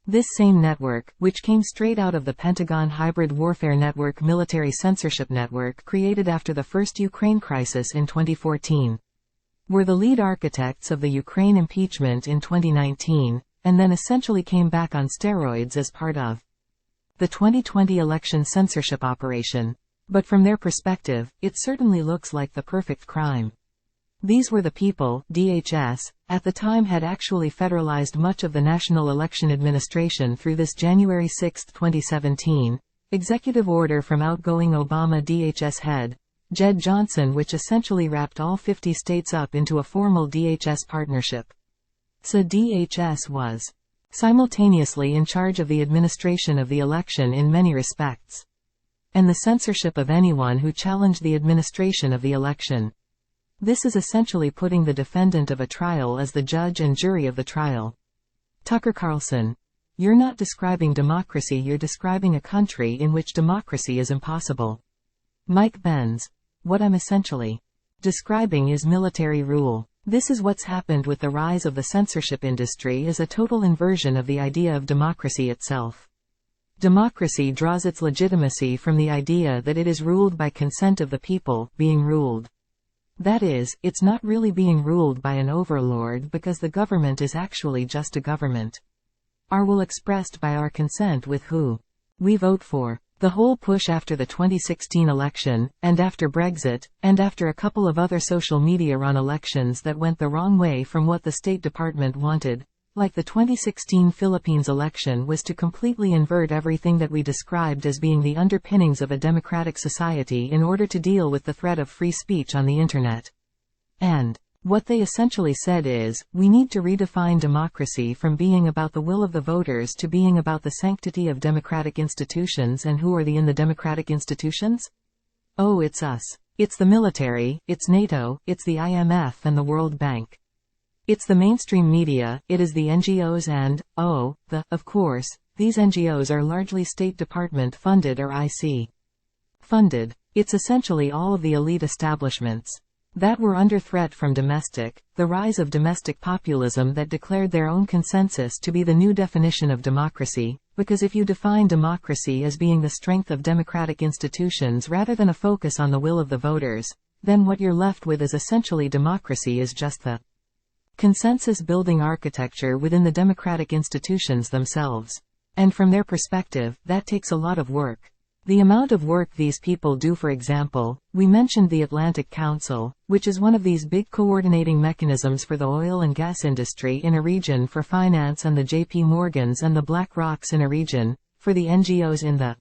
This same network, which came straight out of the Pentagon Hybrid Warfare Network military censorship network created after the first Ukraine crisis in 2014, were the lead architects of the Ukraine impeachment in 2019, and then essentially came back on steroids as part of the 2020 election censorship operation. But from their perspective, it certainly looks like the perfect crime. These were the people, DHS, at the time had actually federalized much of the National Election Administration through this January 6, 2017, executive order from outgoing Obama DHS head, Jed Johnson, which essentially wrapped all 50 states up into a formal DHS partnership. So DHS was simultaneously in charge of the administration of the election in many respects, and the censorship of anyone who challenged the administration of the election. This is essentially putting the defendant of a trial as the judge and jury of the trial. Tucker Carlson. You're not describing democracy, you're describing a country in which democracy is impossible. Mike Benz. What I'm essentially describing is military rule. This is what's happened with the rise of the censorship industry, is a total inversion of the idea of democracy itself. Democracy draws its legitimacy from the idea that it is ruled by consent of the people, being ruled. That is, it's not really being ruled by an overlord because the government is actually just a government. Our will expressed by our consent with who we vote for. The whole push after the 2016 election, and after Brexit, and after a couple of other social media-run elections that went the wrong way from what the State Department wanted, like the 2016 Philippines election, was to completely invert everything that we described as being the underpinnings of a democratic society in order to deal with the threat of free speech on the internet. And what they essentially said is, we need to redefine democracy from being about the will of the voters to being about the sanctity of democratic institutions. And who are in the democratic institutions? Oh, it's us. It's the military, it's NATO, it's the IMF and the World Bank. It's the mainstream media, it is the NGOs and, of course, these NGOs are largely State Department funded or IC funded. It's essentially all of the elite establishments that were under threat from the rise of domestic populism that declared their own consensus to be the new definition of democracy, because if you define democracy as being the strength of democratic institutions rather than a focus on the will of the voters, then what you're left with is essentially democracy is just the consensus building architecture within the democratic institutions themselves. And from their perspective, that takes a lot of work. The amount of work these people do, for example, we mentioned the Atlantic Council, which is one of these big coordinating mechanisms for the oil and gas industry in a region, for finance, and the JP Morgans and the Black Rocks in a region, for the NGOs in the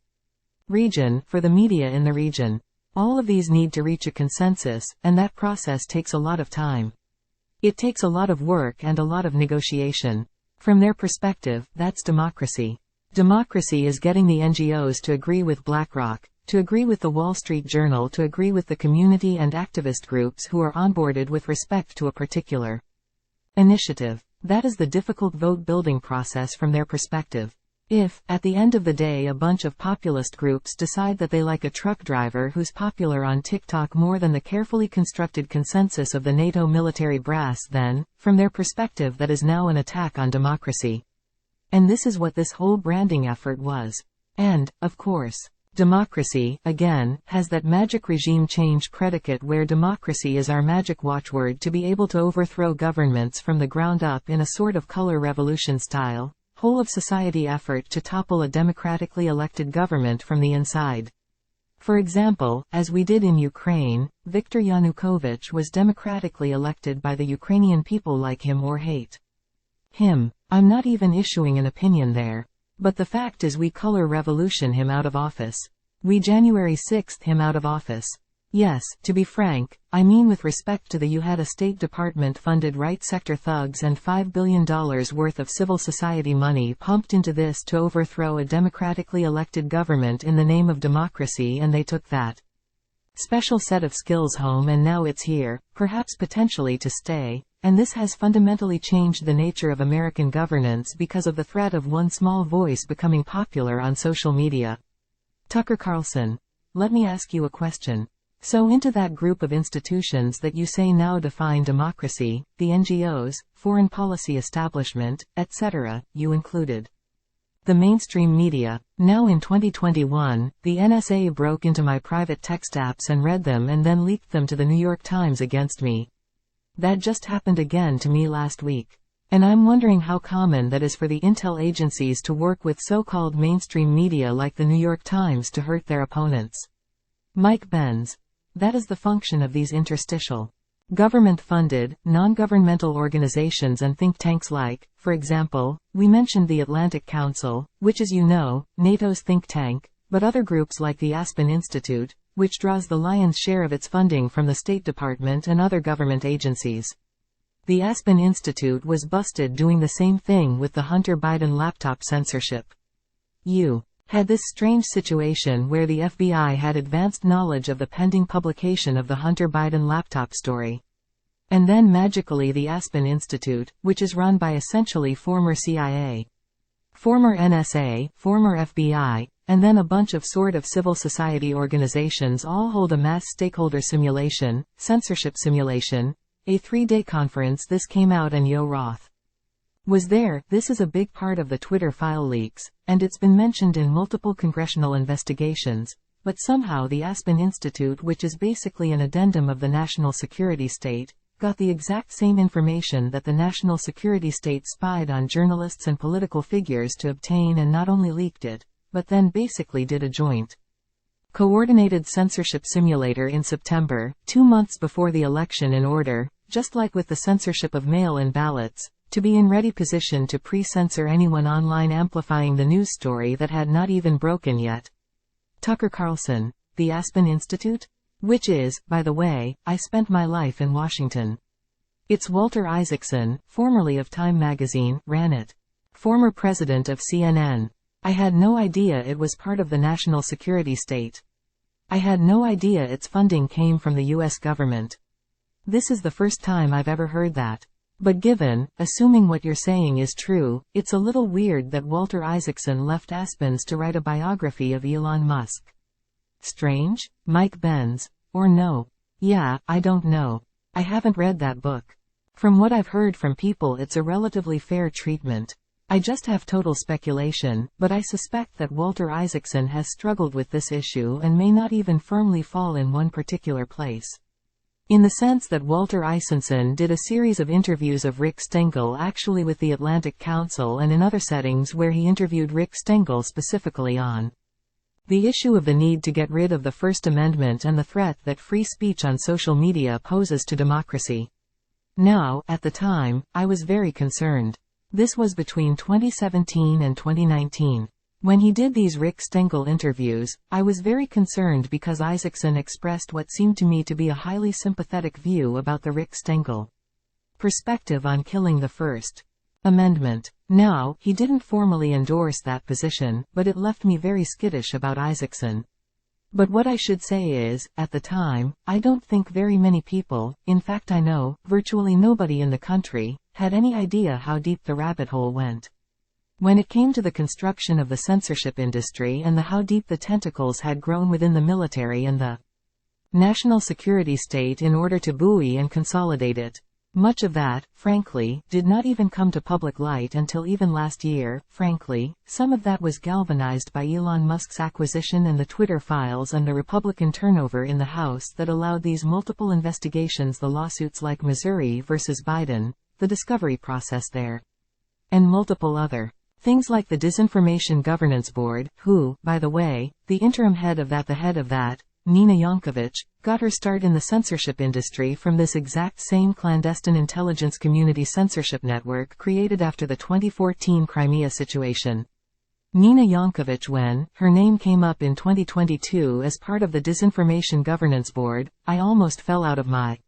region, for the media in the region. All of these need to reach a consensus, and that process takes a lot of time. It takes a lot of work and a lot of negotiation. From their perspective, that's democracy. Democracy is getting the NGOs to agree with BlackRock, to agree with the Wall Street Journal, to agree with the community and activist groups who are onboarded with respect to a particular initiative. That is the difficult vote-building process from their perspective. If, at the end of the day, a bunch of populist groups decide that they like a truck driver who's popular on TikTok more than the carefully constructed consensus of the NATO military brass, then, from their perspective, that is now an attack on democracy. And this is what this whole branding effort was. And, of course, democracy, again, has that magic regime change predicate where democracy is our magic watchword to be able to overthrow governments from the ground up in a sort of color revolution style, whole of society effort to topple a democratically elected government from the inside. For example, as we did in Ukraine, Viktor Yanukovych was democratically elected by the Ukrainian people, like him or hate him. I'm not even issuing an opinion there. But the fact is, we color revolution him out of office. We January 6th him out of office. Yes, to be frank, I mean with respect to the you had a State Department funded right sector thugs and $5 billion worth of civil society money pumped into this to overthrow a democratically elected government in the name of democracy, and they took that special set of skills home, and now it's here, perhaps potentially to stay, and this has fundamentally changed the nature of American governance because of the threat of one small voice becoming popular on social media. Tucker Carlson, let me ask you a question. So into that group of institutions that you say now define democracy, the NGOs, foreign policy establishment, etc., you included the mainstream media. Now in 2021, the NSA broke into my private text apps and read them and then leaked them to the New York Times against me. That just happened again to me last week. And I'm wondering how common that is for the intel agencies to work with so-called mainstream media like the New York Times to hurt their opponents. Mike Benz. That is the function of these interstitial, government-funded, non-governmental organizations and think tanks like, for example, we mentioned the Atlantic Council, which is, you know, NATO's think tank, but other groups like the Aspen Institute, which draws the lion's share of its funding from the State Department and other government agencies. The Aspen Institute was busted doing the same thing with the Hunter Biden laptop censorship. You had this strange situation where the FBI had advanced knowledge of the pending publication of the Hunter Biden laptop story. And then magically the Aspen Institute, which is run by essentially former CIA, former NSA, former FBI, and then a bunch of sort of civil society organizations all hold a mass stakeholder simulation, censorship simulation, a 3-day conference. This came out and Yo Roth was there. This is a big part of the Twitter file leaks, and it's been mentioned in multiple congressional investigations, but somehow the Aspen Institute, which is basically an addendum of the national security state, got the exact same information that the national security state spied on journalists and political figures to obtain, and not only leaked it, but then basically did a joint coordinated censorship simulator in September, 2 months before the election, in order, just like with the censorship of mail-in ballots, to be in ready position to pre-censor anyone online amplifying the news story that had not even broken yet. Tucker Carlson, the Aspen Institute? Which is, by the way, I spent my life in Washington. It's Walter Isaacson, formerly of Time magazine, ran it. Former president of CNN. I had no idea it was part of the national security state. I had no idea its funding came from the US government. This is the first time I've ever heard that. But given, assuming what you're saying is true, it's a little weird that Walter Isaacson left Aspen's to write a biography of Elon Musk. Strange? Mike Benz? Or no? Yeah, I don't know. I haven't read that book. From what I've heard from people, it's a relatively fair treatment. I just have total speculation, but I suspect that Walter Isaacson has struggled with this issue and may not even firmly fall in one particular place. In the sense that Walter Isaacson did a series of interviews of Rick Stengel actually with the Atlantic Council and in other settings where he interviewed Rick Stengel specifically on the issue of the need to get rid of the First Amendment and the threat that free speech on social media poses to democracy. Now, at the time, I was very concerned. This was between 2017 and 2019. When he did these Rick Stengel interviews, I was very concerned because Isaacson expressed what seemed to me to be a highly sympathetic view about the Rick Stengel perspective on killing the First Amendment. Now, he didn't formally endorse that position, but it left me very skittish about Isaacson. But what I should say is, at the time, I don't think very many people, in fact I know, virtually nobody in the country, had any idea how deep the rabbit hole went. When it came to the construction of the censorship industry and how deep the tentacles had grown within the military and the national security state in order to buoy and consolidate it. Much of that, frankly, did not even come to public light until even last year. Frankly, some of that was galvanized by Elon Musk's acquisition and the Twitter files and the Republican turnover in the House that allowed these multiple investigations, the lawsuits like Missouri versus Biden, the discovery process there, and multiple other things like the Disinformation Governance Board, who, by the way, the interim head of that, Nina Yankovic, got her start in the censorship industry from this exact same clandestine intelligence community censorship network created after the 2014 Crimea situation. Nina Yankovic, when her name came up in 2022 as part of the Disinformation Governance Board, I almost fell out of my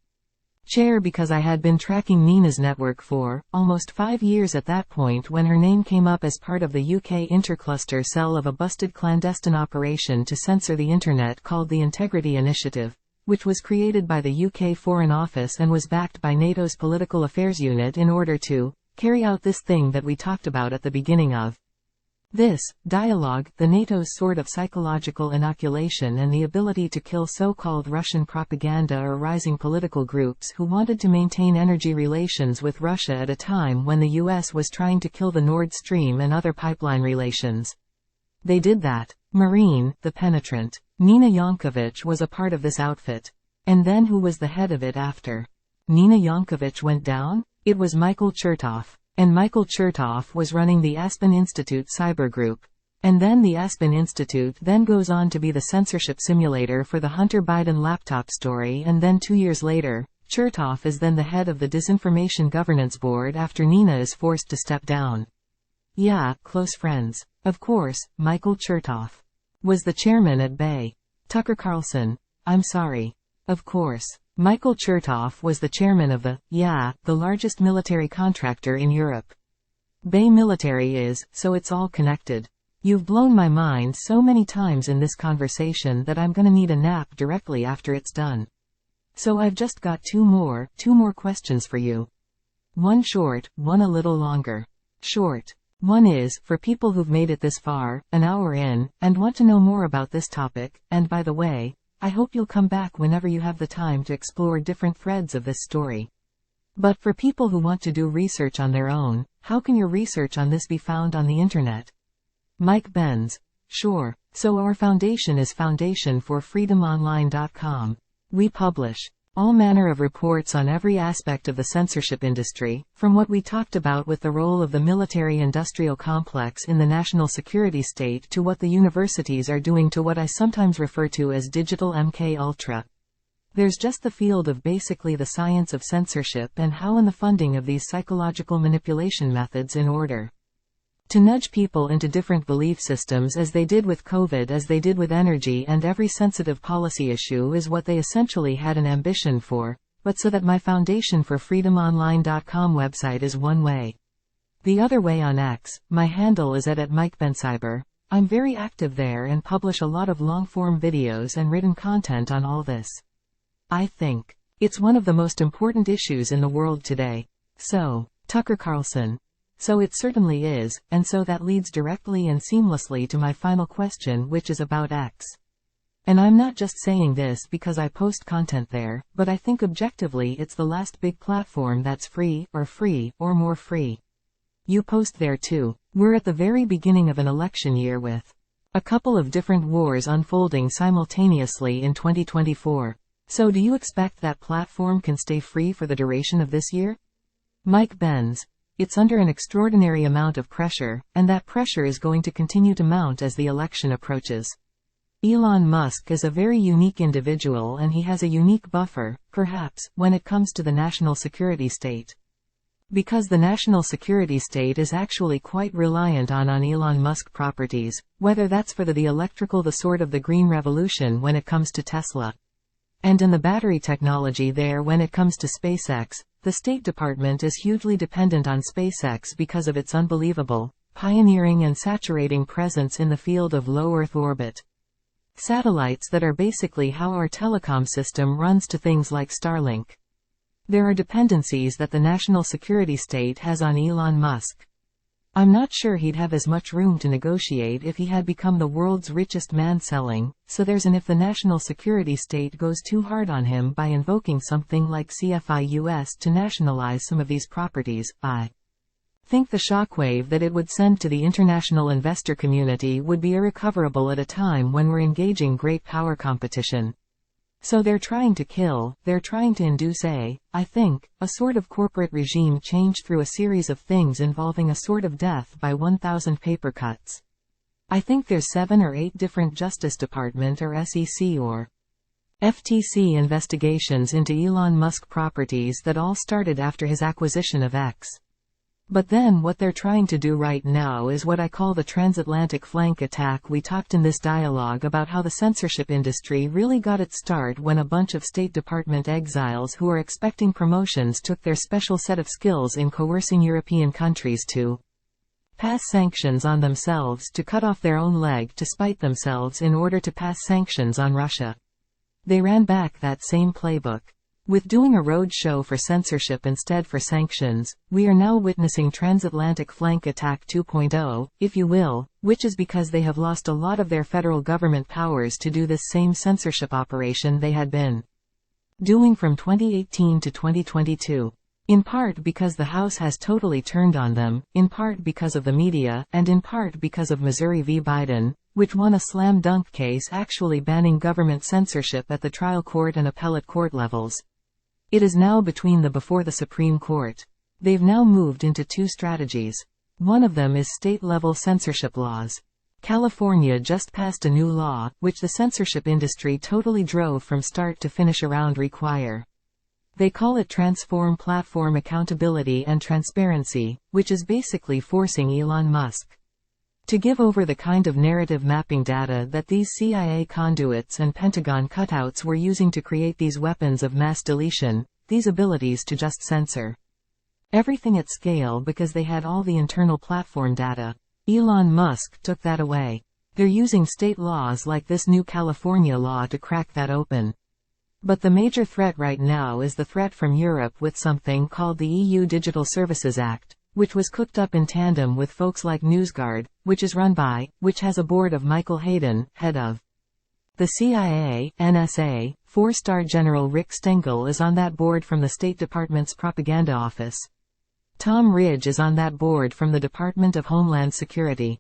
chair because I had been tracking Nina's network for almost 5 years at that point when her name came up as part of the UK intercluster cell of a busted clandestine operation to censor the internet called the Integrity Initiative, which was created by the UK Foreign Office and was backed by NATO's Political Affairs Unit in order to carry out this thing that we talked about at the beginning of this dialogue, the NATO's sort of psychological inoculation and the ability to kill so-called Russian propaganda or rising political groups who wanted to maintain energy relations with Russia at a time when the US was trying to kill the Nord Stream and other pipeline relations. They did that. Marine, the penetrant. Nina Yankovic was a part of this outfit. And then who was the head of it after Nina Yankovic went down? It was Michael Chertoff. And Michael Chertoff was running the Aspen Institute cyber group. And then the Aspen Institute then goes on to be the censorship simulator for the Hunter Biden laptop story, and then 2 years later, Chertoff is then the head of the Disinformation Governance Board after Nina is forced to step down. Yeah, close friends. Of course, Michael Chertoff was the chairman at Bay. Tucker Carlson. I'm sorry. Of course. Michael Chertoff was the chairman of the largest military contractor in Europe. Bay Military is, so it's all connected. You've blown my mind so many times in this conversation that I'm gonna need a nap directly after it's done. So I've just got two more questions for you. One short, one a little longer. Short. One is, for people who've made it this far, an hour in, and want to know more about this topic, and by the way, I hope you'll come back whenever you have the time to explore different threads of this story. But for people who want to do research on their own, how can your research on this be found on the internet? Mike Benz. Sure. So our foundation is foundationforfreedomonline.com. We publish all manner of reports on every aspect of the censorship industry, from what we talked about with the role of the military-industrial complex in the national security state to what the universities are doing to what I sometimes refer to as digital MK Ultra. There's just the field of basically the science of censorship and how and the funding of these psychological manipulation methods in order to nudge people into different belief systems, as they did with COVID, as they did with energy, and every sensitive policy issue is what they essentially had an ambition for, but so that my foundationforfreedomonline.com website is one way. The other way on X, my handle is at Mike Benz. I'm very active there and publish a lot of long-form videos and written content on all this. I think it's one of the most important issues in the world today. So, Tucker Carlson. So it certainly is, and so that leads directly and seamlessly to my final question, which is about X. And I'm not just saying this because I post content there, but I think objectively it's the last big platform that's free, or more free. You post there too. We're at the very beginning of an election year with a couple of different wars unfolding simultaneously in 2024. So do you expect that platform can stay free for the duration of this year? Mike Benz. It's under an extraordinary amount of pressure, and that pressure is going to continue to mount as the election approaches. Elon Musk is a very unique individual and he has a unique buffer, perhaps, when it comes to the national security state. Because the national security state is actually quite reliant on Elon Musk properties, whether that's for the electrical, the sort of the green revolution when it comes to Tesla. And in the battery technology there when it comes to SpaceX, the State Department is hugely dependent on SpaceX because of its unbelievable, pioneering and saturating presence in the field of low Earth orbit. Satellites that are basically how our telecom system runs to things like Starlink. There are dependencies that the national security state has on Elon Musk. I'm not sure he'd have as much room to negotiate if he had become the world's richest man selling, so there's an if the national security state goes too hard on him by invoking something like CFIUS to nationalize some of these properties, I think the shockwave that it would send to the international investor community would be irrecoverable at a time when we're engaging great power competition. So they're trying to induce I think, a sort of corporate regime change through a series of things involving a sort of death by 1,000 paper cuts. I think there's 7 or 8 different Justice Department or SEC or FTC investigations into Elon Musk properties that all started after his acquisition of X. But then what they're trying to do right now is what I call the transatlantic flank attack. We talked in this dialogue about how the censorship industry really got its start when a bunch of State Department exiles who are expecting promotions took their special set of skills in coercing European countries to pass sanctions on themselves, to cut off their own leg to spite themselves in order to pass sanctions on Russia. They ran back that same playbook. With doing a road show for censorship instead for sanctions, we are now witnessing transatlantic flank attack 2.0, if you will, which is because they have lost a lot of their federal government powers to do this same censorship operation they had been doing from 2018 to 2022. In part because the House has totally turned on them, in part because of the media, and in part because of Missouri v. Biden, which won a slam dunk case actually banning government censorship at the trial court and appellate court levels. It is now before the Supreme Court. They've now moved into 2 strategies. One of them is state-level censorship laws. California just passed a new law, which the censorship industry totally drove from start to finish around require. They call it Transform Platform Accountability and Transparency, which is basically forcing Elon Musk to give over the kind of narrative mapping data that these CIA conduits and Pentagon cutouts were using to create these weapons of mass deletion, these abilities to just censor everything at scale because they had all the internal platform data. Elon Musk took that away. They're using state laws like this new California law to crack that open. But the major threat right now is the threat from Europe with something called the EU Digital Services Act, which was cooked up in tandem with folks like NewsGuard, which has a board of Michael Hayden, head of the CIA, NSA. 4-star General Rick Stengel is on that board from the State Department's propaganda office. Tom Ridge is on that board from the Department of Homeland Security.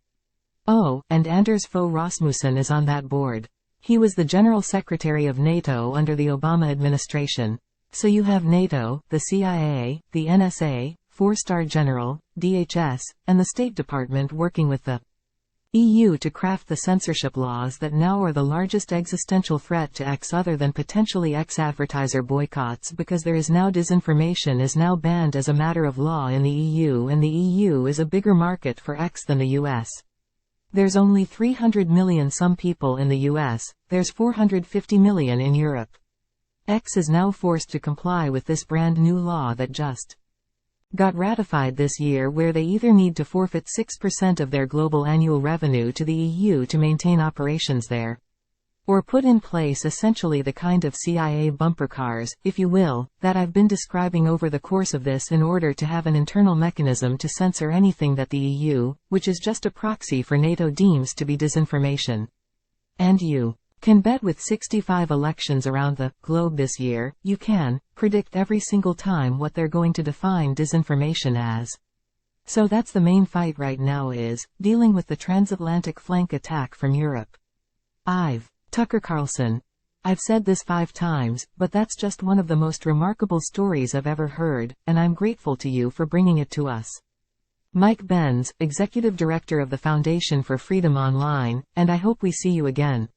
Oh, and Anders Fogh Rasmussen is on that board. He was the General Secretary of NATO under the Obama administration. So you have NATO, the CIA, the NSA, 4-star General, DHS, and the State Department working with the EU to craft the censorship laws that now are the largest existential threat to X other than potentially X advertiser boycotts, because there is now disinformation is now banned as a matter of law in the EU, and the EU is a bigger market for X than the US. There's only 300 million some people in the US, there's 450 million in Europe. X is now forced to comply with this brand new law that just got ratified this year, where they either need to forfeit 6% of their global annual revenue to the EU to maintain operations there, or put in place essentially the kind of CIA bumper cars, if you will, that I've been describing over the course of this in order to have an internal mechanism to censor anything that the EU, which is just a proxy for NATO, deems to be disinformation. And you can bet with 65 elections around the globe this year, you can predict every single time what they're going to define disinformation as. So that's the main fight right now, is dealing with the transatlantic flank attack from Europe. Tucker Carlson. I've said this 5 times, but that's just one of the most remarkable stories I've ever heard, and I'm grateful to you for bringing it to us. Mike Benz, Executive Director of the Foundation for Freedom Online, and I hope we see you again.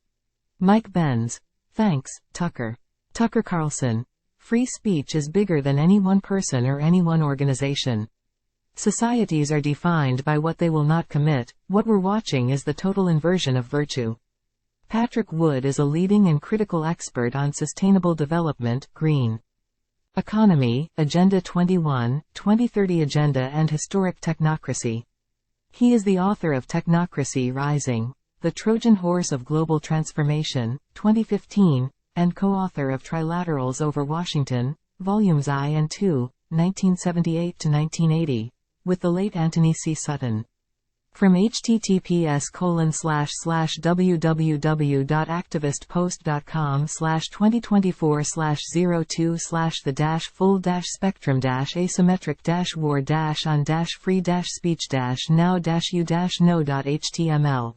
Mike Benz. Thanks, Tucker. Tucker Carlson. Free speech is bigger than any one person or any one organization. Societies are defined by what they will not commit. What we're watching is the total inversion of virtue. Patrick Wood is a leading and critical expert on sustainable development, green economy, Agenda 21, 2030 Agenda and historic technocracy. He is the author of Technocracy Rising, The Trojan Horse of Global Transformation, 2015, and co-author of Trilaterals over Washington, Volumes I and II, 1978 to 1980, with the late Anthony C. Sutton. From https://www.activistpost.com/2024/02/the-full-spectrum-asymmetric-war-on-free-speech-now-u-no.html